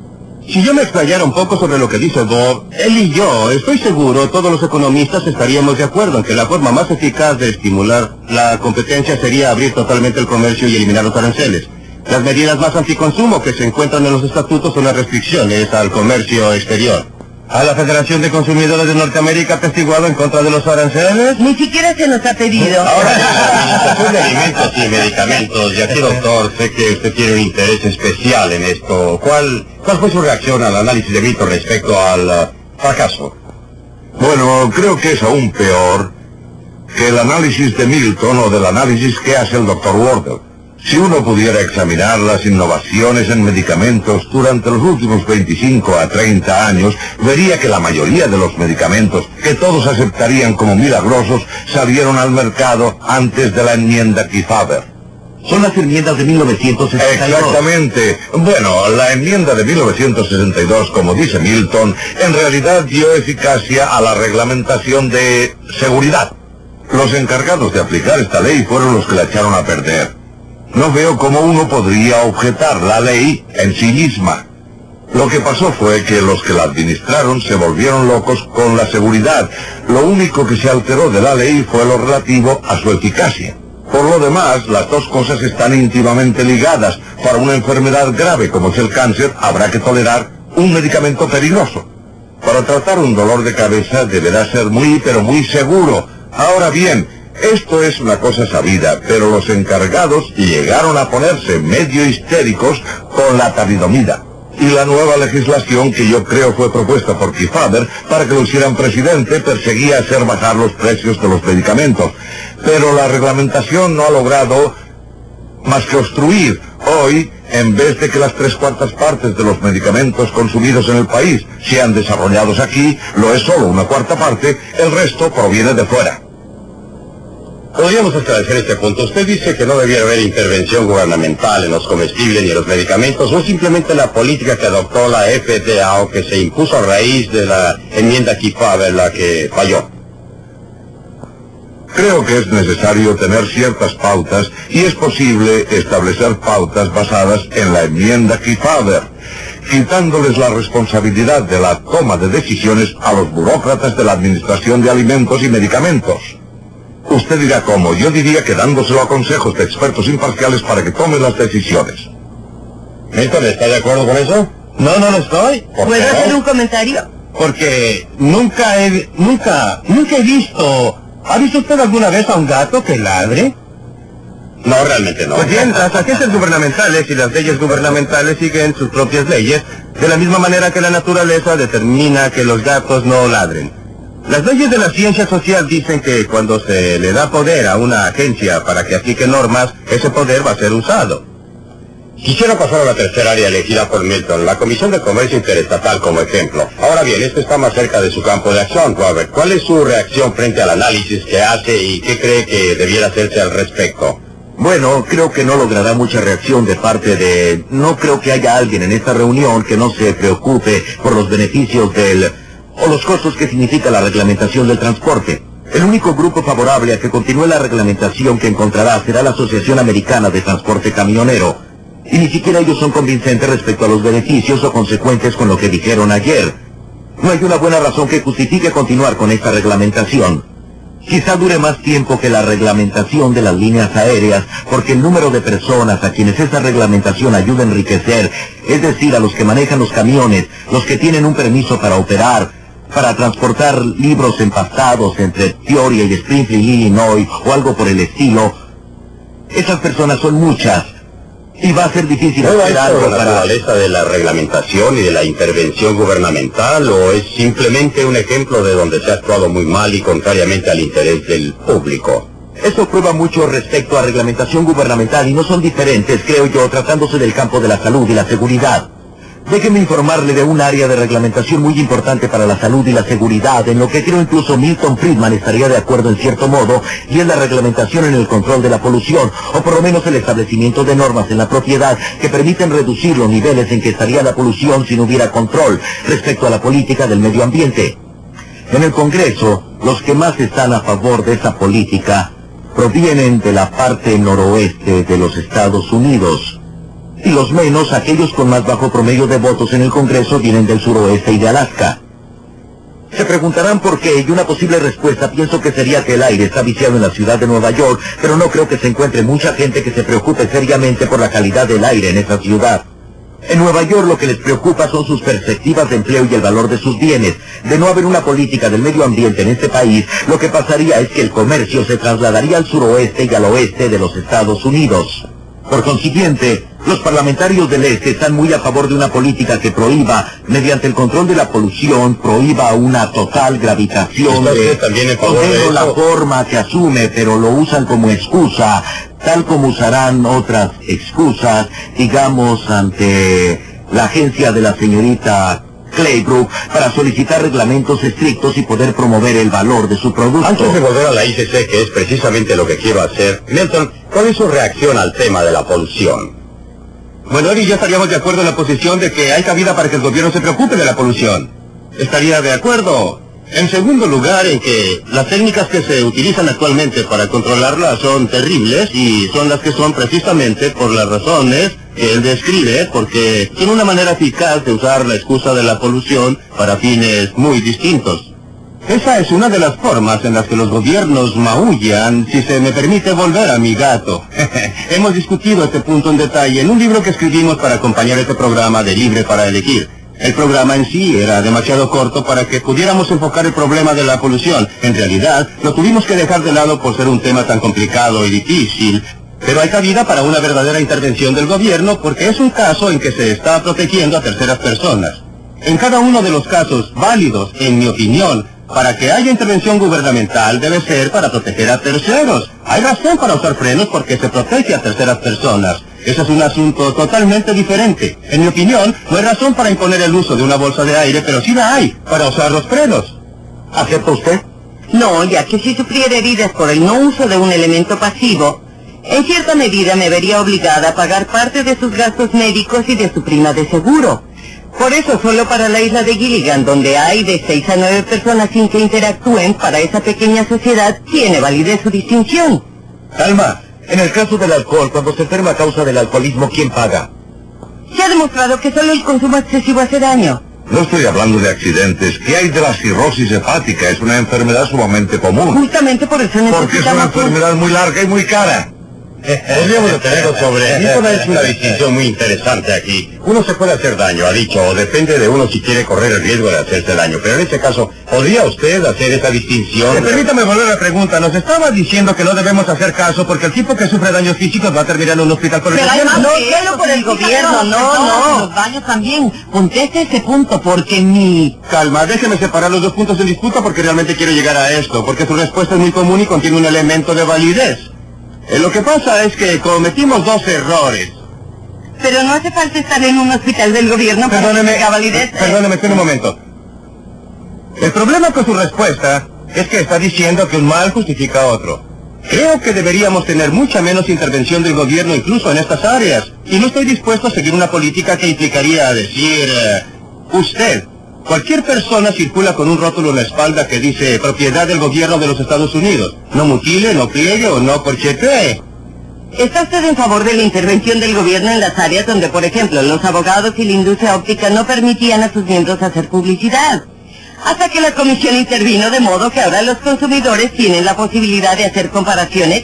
Si yo me explayara un poco sobre lo que dice Bob, él y yo, estoy seguro, todos los economistas estaríamos de acuerdo en que la forma más eficaz de estimular la competencia sería abrir totalmente el comercio y eliminar los aranceles. Las medidas más anticonsumo que se encuentran en los estatutos son las restricciones al comercio exterior. ¿A la Federación de Consumidores de Norteamérica ha testiguado en contra de los aranceles? Ni siquiera se nos ha pedido. Ahora, la Administración de Alimentos y Medicamentos, y aquí, doctor, sé que usted tiene un interés especial en esto. ¿Cuál fue su reacción al análisis de Milton respecto al fracaso? Bueno, creo que es aún peor que el análisis de Milton o del análisis que hace el Dr. Wardell. Si uno pudiera examinar las innovaciones en medicamentos durante los últimos 25 a 30 años, vería que la mayoría de los medicamentos, que todos aceptarían como milagrosos, salieron al mercado antes de la enmienda Kefauver. Son las enmiendas de 1962. Exactamente. Bueno, la enmienda de 1962, como dice Milton, en realidad dio eficacia a la reglamentación de seguridad. Los encargados de aplicar esta ley fueron los que la echaron a perder. No veo cómo uno podría objetar la ley en sí misma. Lo que pasó fue que los que la administraron se volvieron locos con la seguridad. Lo único que se alteró de la ley fue lo relativo a su eficacia. Por lo demás, las dos cosas están íntimamente ligadas. Para una enfermedad grave como es el cáncer, habrá que tolerar un medicamento peligroso. Para tratar un dolor de cabeza deberá ser pero muy seguro. Ahora bien, esto es una cosa sabida, pero los encargados llegaron a ponerse medio histéricos con la talidomida. Y la nueva legislación que yo creo fue propuesta por Kefauver para que lo hicieran presidente perseguía hacer bajar los precios de los medicamentos. Pero la reglamentación no ha logrado más que obstruir. Hoy, en vez de que las 3/4 partes de los medicamentos consumidos en el país sean desarrollados aquí, lo es solo una 1/4 parte, el resto proviene de fuera. Podríamos esclarecer este punto. Usted dice que no debiera haber intervención gubernamental en los comestibles ni en los medicamentos, o simplemente la política que adoptó la FDA o que se impuso a raíz de la enmienda Kefauver la que falló. Creo que es necesario tener ciertas pautas y es posible establecer pautas basadas en la enmienda Kefauver, quitándoles la responsabilidad de la toma de decisiones a los burócratas de la Administración de Alimentos y Medicamentos. Usted dirá cómo. Yo diría que dándoselo a consejos de expertos imparciales para que tomen las decisiones. ¿Milton está de acuerdo con eso? No, no lo estoy. ¿Puedo hacer un comentario? Porque nunca he visto... ¿Ha visto usted alguna vez a un gato que ladre? No, realmente no. Pues bien, las agencias gubernamentales y las leyes gubernamentales siguen sus propias leyes, de la misma manera que la naturaleza determina que los gatos no ladren. Las leyes de la ciencia social dicen que cuando se le da poder a una agencia para que aplique normas, ese poder va a ser usado. Quisiera pasar a la tercera área elegida por Milton, la Comisión de Comercio Interestatal como ejemplo. Ahora bien, esto está más cerca de su campo de acción, Robert. ¿Cuál es su reacción frente al análisis que hace y qué cree que debiera hacerse al respecto? Bueno, creo que no logrará mucha reacción de parte de... No creo que haya alguien en esta reunión que no se preocupe por los beneficios o los costos que significa la reglamentación del transporte. El único grupo favorable a que continúe la reglamentación que encontrará será la Asociación Americana de Transporte Camionero. Y ni siquiera ellos son convincentes respecto a los beneficios o consecuentes con lo que dijeron ayer. No hay una buena razón que justifique continuar con esta reglamentación. Quizá dure más tiempo que la reglamentación de las líneas aéreas, porque el número de personas a quienes esa reglamentación ayuda a enriquecer, es decir, a los que manejan los camiones, los que tienen un permiso para operar, para transportar libros empastados entre Peoria y Springfield, Illinois, o algo por el estilo, esas personas son muchas. Y va a ser difícil hacer algo para... ¿La naturaleza de la reglamentación y de la intervención gubernamental o es simplemente un ejemplo de donde se ha actuado muy mal y contrariamente al interés del público? Eso prueba mucho respecto a reglamentación gubernamental y no son diferentes, creo yo, tratándose del campo de la salud y la seguridad. Déjeme informarle de un área de reglamentación muy importante para la salud y la seguridad, en lo que creo incluso Milton Friedman estaría de acuerdo en cierto modo, y es la reglamentación en el control de la polución, o por lo menos el establecimiento de normas en la propiedad que permiten reducir los niveles en que estaría la polución si no hubiera control respecto a la política del medio ambiente. En el Congreso, los que más están a favor de esa política provienen de la parte noroeste de los Estados Unidos. Y los menos, aquellos con más bajo promedio de votos en el Congreso, vienen del suroeste y de Alaska. Se preguntarán por qué, y una posible respuesta pienso que sería que el aire está viciado en la ciudad de Nueva York, pero no creo que se encuentre mucha gente que se preocupe seriamente por la calidad del aire en esa ciudad. En Nueva York lo que les preocupa son sus perspectivas de empleo y el valor de sus bienes. De no haber una política del medio ambiente en este país, lo que pasaría es que el comercio se trasladaría al suroeste y al oeste de los Estados Unidos. Por consiguiente, los parlamentarios del este están muy a favor de una política que prohíba, mediante el control de la polución, prohíba una total gravitación de... también en favor de eso? La forma que asume, pero lo usan como excusa, tal como usarán otras excusas, digamos, ante la agencia de la señorita Claybrook para solicitar reglamentos estrictos y poder promover el valor de su producto. Antes de volver a la ICC, que es precisamente lo que quiero hacer, Milton, ¿cuál es su reacción al tema de la polución? Bueno, él y yo estaríamos de acuerdo en la posición de que hay cabida para que el gobierno se preocupe de la polución. Estaría de acuerdo. En segundo lugar, en que las técnicas que se utilizan actualmente para controlarla son terribles y son las que son precisamente por las razones que él describe, porque son una manera eficaz de usar la excusa de la polución para fines muy distintos. Esa es una de las formas en las que los gobiernos maullan, si se me permite volver a mi gato. Hemos discutido este punto en detalle en un libro que escribimos para acompañar este programa de Libre para Elegir. El programa en sí era demasiado corto para que pudiéramos enfocar el problema de la polución. En realidad, lo tuvimos que dejar de lado por ser un tema tan complicado y difícil. Pero hay cabida para una verdadera intervención del gobierno porque es un caso en que se está protegiendo a terceras personas. En cada uno de los casos válidos, en mi opinión, para que haya intervención gubernamental debe ser para proteger a terceros. Hay razón para usar frenos porque se protege a terceras personas. Ese es un asunto totalmente diferente. En mi opinión, no hay razón para imponer el uso de una bolsa de aire, pero sí la hay para usar los frenos. ¿Acepta usted? No, ya que si sufriera heridas por el no uso de un elemento pasivo, en cierta medida me vería obligada a pagar parte de sus gastos médicos y de su prima de seguro. Por eso, solo para la isla de Gilligan, donde hay de 6 a 9 personas sin que interactúen, para esa pequeña sociedad tiene validez su distinción. Calma. En el caso del alcohol, cuando se enferma a causa del alcoholismo, ¿quién paga? Se ha demostrado que solo el consumo excesivo hace daño. No estoy hablando de accidentes. ¿Qué hay de la cirrosis hepática? Es una enfermedad sumamente común. Justamente por eso necesitamos... Porque es una enfermedad muy larga y muy cara. Podríamos detenerlo sobre... Nicola es una distinción muy interesante aquí. Uno se puede hacer daño, ha dicho, o depende de uno si quiere correr el riesgo de hacerse daño. Pero en este caso, ¿podría usted hacer esa distinción? Permítame volver a la pregunta. Nos estaba diciendo que no debemos hacer caso porque el tipo que sufre daños físicos va a terminar en un hospital por el Pero gobierno. no solo por el gobierno, no. Los daños también. Conteste ese punto porque mi... Calma, déjeme separar los dos puntos en disputa porque realmente quiero llegar a esto, porque su respuesta es muy común y contiene un elemento de validez. Lo que pasa es que cometimos dos errores. Pero no hace falta estar en un hospital del gobierno para que tenga validez. Perdóneme, espere un momento. El problema con su respuesta es que está diciendo que un mal justifica otro. Creo que deberíamos tener mucha menos intervención del gobierno incluso en estas áreas. Y no estoy dispuesto a seguir una política que implicaría decir... usted. Cualquier persona circula con un rótulo en la espalda que dice propiedad del gobierno de los Estados Unidos. No mutile, no pliegue o no corchetee. ¿Está usted en favor de la intervención del gobierno en las áreas donde, por ejemplo, los abogados y la industria óptica no permitían a sus miembros hacer publicidad? Hasta que la comisión intervino de modo que ahora los consumidores tienen la posibilidad de hacer comparaciones.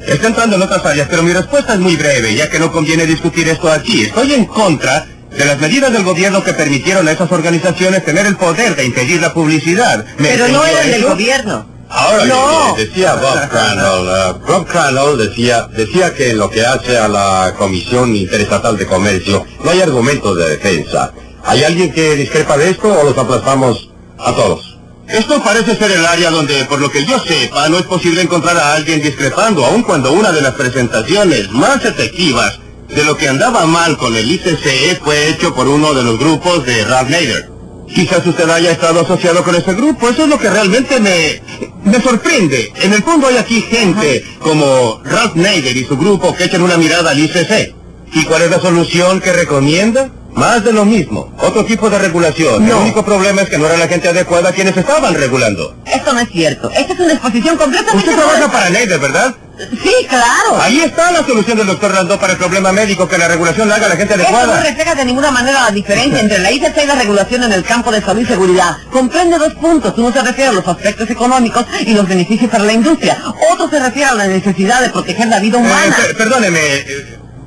Está entrando en otras áreas, pero mi respuesta es muy breve, ya que no conviene discutir esto aquí. Estoy en contra de las medidas del gobierno que permitieron a esas organizaciones tener el poder de impedir la publicidad. Pero no eran del gobierno. Ahora no. decía Bob Crandall decía que en lo que hace a la Comisión Interestatal de Comercio no hay argumentos de defensa. ¿Hay alguien que discrepa de esto o los aplastamos a todos? Esto parece ser el área donde, por lo que yo sepa, no es posible encontrar a alguien discrepando, aun cuando una de las presentaciones más efectivas de lo que andaba mal con el ICCE fue hecho por uno de los grupos de Ralph Nader. Quizás usted haya estado asociado con este grupo, eso es lo que realmente me sorprende. En el fondo hay aquí gente como Ralph Nader y su grupo que echan una mirada al ICC. ¿Y cuál es la solución que recomienda? Más de lo mismo, otro tipo de regulación. No. El único problema es que no era la gente adecuada quienes estaban regulando. Esto no es cierto. Esta es una exposición completamente... Usted trabaja para Nader, ¿verdad? Sí, claro. Ahí está la solución del doctor Randall para el problema médico, que la regulación la haga la gente Esto no adecuada. refleja de ninguna manera la diferencia entre la ICC y la regulación en el campo de salud y seguridad. Comprende dos puntos. Uno se refiere a los aspectos económicos y los beneficios para la industria. Otro se refiere a la necesidad de proteger la vida humana. Perdóneme,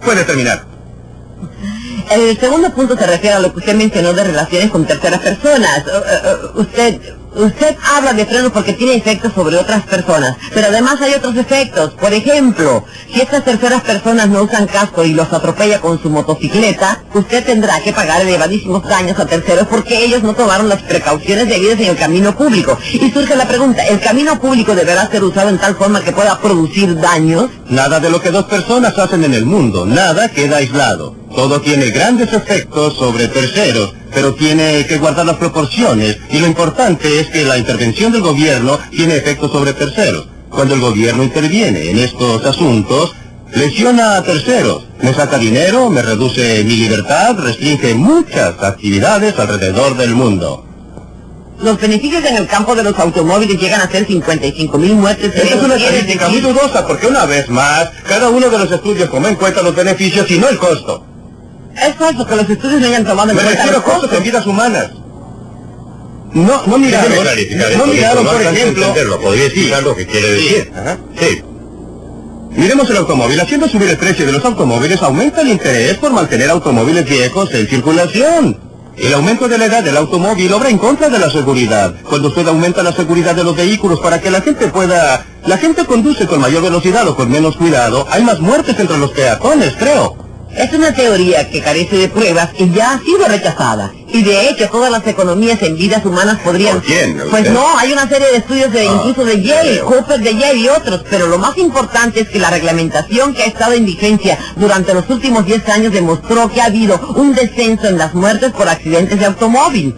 puede terminar. El segundo punto se refiere a lo que usted mencionó de relaciones con terceras personas. Usted habla de frenos porque tiene efectos sobre otras personas, pero además hay otros efectos. Por ejemplo, si estas terceras personas no usan casco y los atropella con su motocicleta, usted tendrá que pagar elevadísimos daños a terceros porque ellos no tomaron las precauciones debidas en el camino público. Y surge la pregunta, ¿el camino público deberá ser usado en tal forma que pueda producir daños? Nada de lo que dos personas hacen en el mundo, nada queda aislado. Todo tiene grandes efectos sobre terceros, pero tiene que guardar las proporciones, y lo importante es que la intervención del gobierno tiene efectos sobre terceros. Cuando el gobierno interviene en estos asuntos, lesiona a terceros, me saca dinero, me reduce mi libertad, restringe muchas actividades alrededor del mundo. Los beneficios en el campo de los automóviles llegan a ser 55,000 muertes. Esta es una estadística muy dudosa, porque una vez más, cada uno de los estudios toma en cuenta los beneficios y no el costo. Es falso que los estudios no hayan tomado en Me cuenta refiero los a costos costos. en vidas humanas. no miraron, Déjeme clarificar no esto, miraron, no por alcanzo a ejemplo... entenderlo. ¿Podría explicar lo que quiere decir? Ajá. Sí. Miremos el automóvil. Haciendo subir el precio de los automóviles, aumenta el interés por mantener automóviles viejos en circulación. El aumento de la edad del automóvil obra en contra de la seguridad. Cuando usted aumenta la seguridad de los vehículos para que la gente pueda... La gente conduce con mayor velocidad o con menos cuidado, hay más muertes entre los peatones, creo. Es una teoría que carece de pruebas y ya ha sido rechazada. Y de hecho, todas las economías en vidas humanas podrían... ¿Por quién? Pues ¿Usted? no, hay una serie de estudios incluso de Yale, Cooper de Yale y otros. Pero lo más importante es que la reglamentación que ha estado en vigencia durante los últimos 10 años demostró que ha habido un descenso en las muertes por accidentes de automóvil.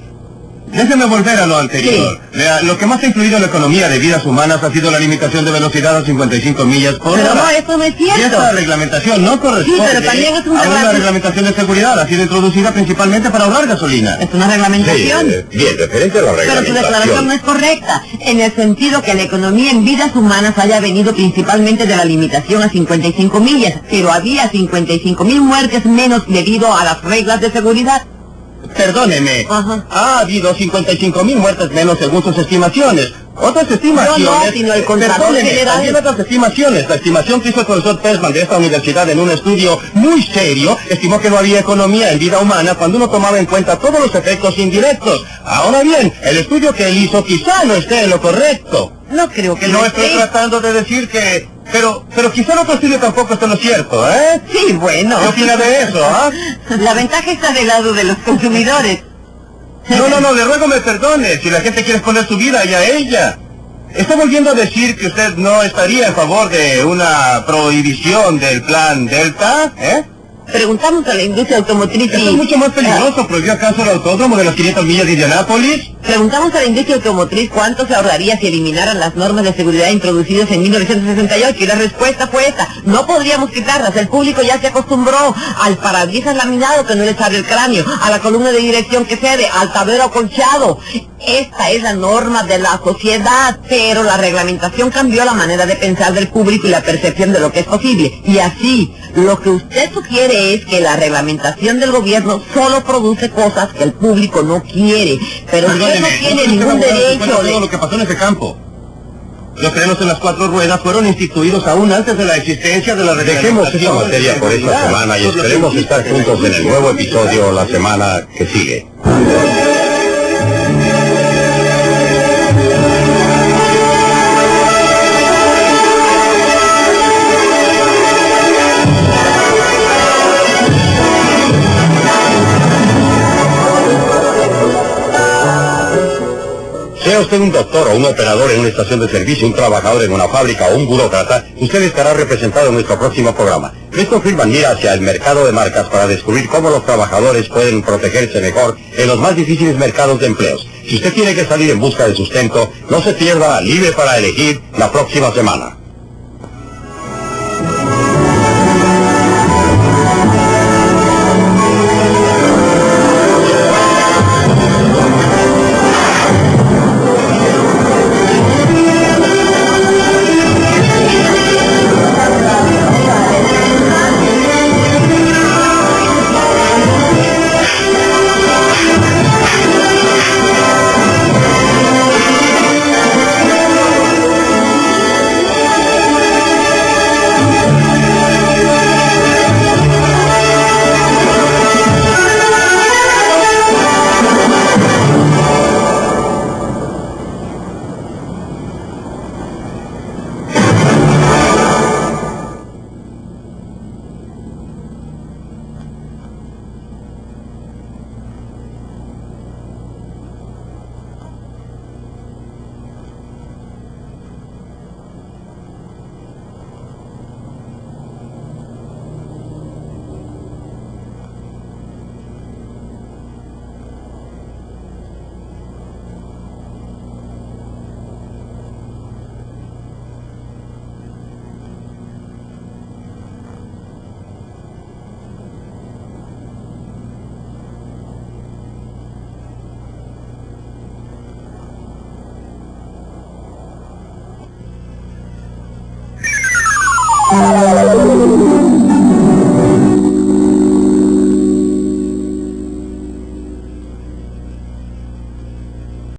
Déjeme volver a lo anterior. Vea, lo que más ha influido en la economía de vidas humanas ha sido la limitación de velocidad a 55 millas por Pero hora. no, eso no es Y esta cierto. reglamentación no corresponde Sí, pero también es una a una reglamentación de seguridad. Ha sido introducida principalmente para ahorrar gasolina. Es una reglamentación. Bien, referente a la Pero su declaración no es correcta, en el sentido que la economía en vidas humanas haya venido principalmente de la limitación a 55 millas, pero había 55.000 muertes menos debido a las reglas de seguridad. Perdóneme. Ajá. Ha habido 55.000 muertes menos según sus estimaciones. Otras estimaciones... No, sino el contador Perdóneme, general. también otras estimaciones. La estimación que hizo el profesor Persman de esta universidad en un estudio muy serio estimó que no había economía en vida humana cuando uno tomaba en cuenta todos los efectos indirectos. Ahora bien, el estudio que él hizo quizá no esté en lo correcto. No creo que No lo estoy esté. tratando de decir que... Pero quizá el otro estudio tampoco esté en lo cierto, ¿eh? Sí, bueno. ¿Qué opina de eso, ah? La ventaja está del lado de los consumidores. No, le ruego me perdone, si la gente quiere exponer su vida y a ella. ¿Está volviendo a decir que usted no estaría a favor de una prohibición del plan Delta, Preguntamos a la industria automotriz Esto es mucho más peligroso. ¿Prohibió acaso el autódromo de las 500 millas de Indianápolis? Preguntamos a la industria automotriz cuánto se ahorraría si eliminaran las normas de seguridad introducidas en 1968 y la respuesta fue esta: no podríamos quitarlas, el público ya se acostumbró al parabrisas laminado que no les abre el cráneo, a la columna de dirección que cede, al tablero acolchado. Esta es la norma de la sociedad, pero la reglamentación cambió la manera de pensar del público y la percepción de lo que es posible. Y así, lo que usted sugiere es que la reglamentación del gobierno solo produce cosas que el público no quiere, pero usted no tiene ningún derecho todo de... lo que pasó en ese campo. Los frenos en las 4 ruedas fueron instituidos aún antes de la existencia de la Dejemos esta reglamentación materia de por esta seguridad. semana y Por lo que esperemos insiste estar en la juntos en el nuevo episodio la semana que sigue. Sea usted un doctor o un operador en una estación de servicio, un trabajador en una fábrica o un burócrata, usted estará representado en nuestro próximo programa. Esto Friedman mira hacia el mercado de marcas para descubrir cómo los trabajadores pueden protegerse mejor en los más difíciles mercados de empleos. Si usted tiene que salir en busca de sustento, no se pierda Libre para Elegir la próxima semana.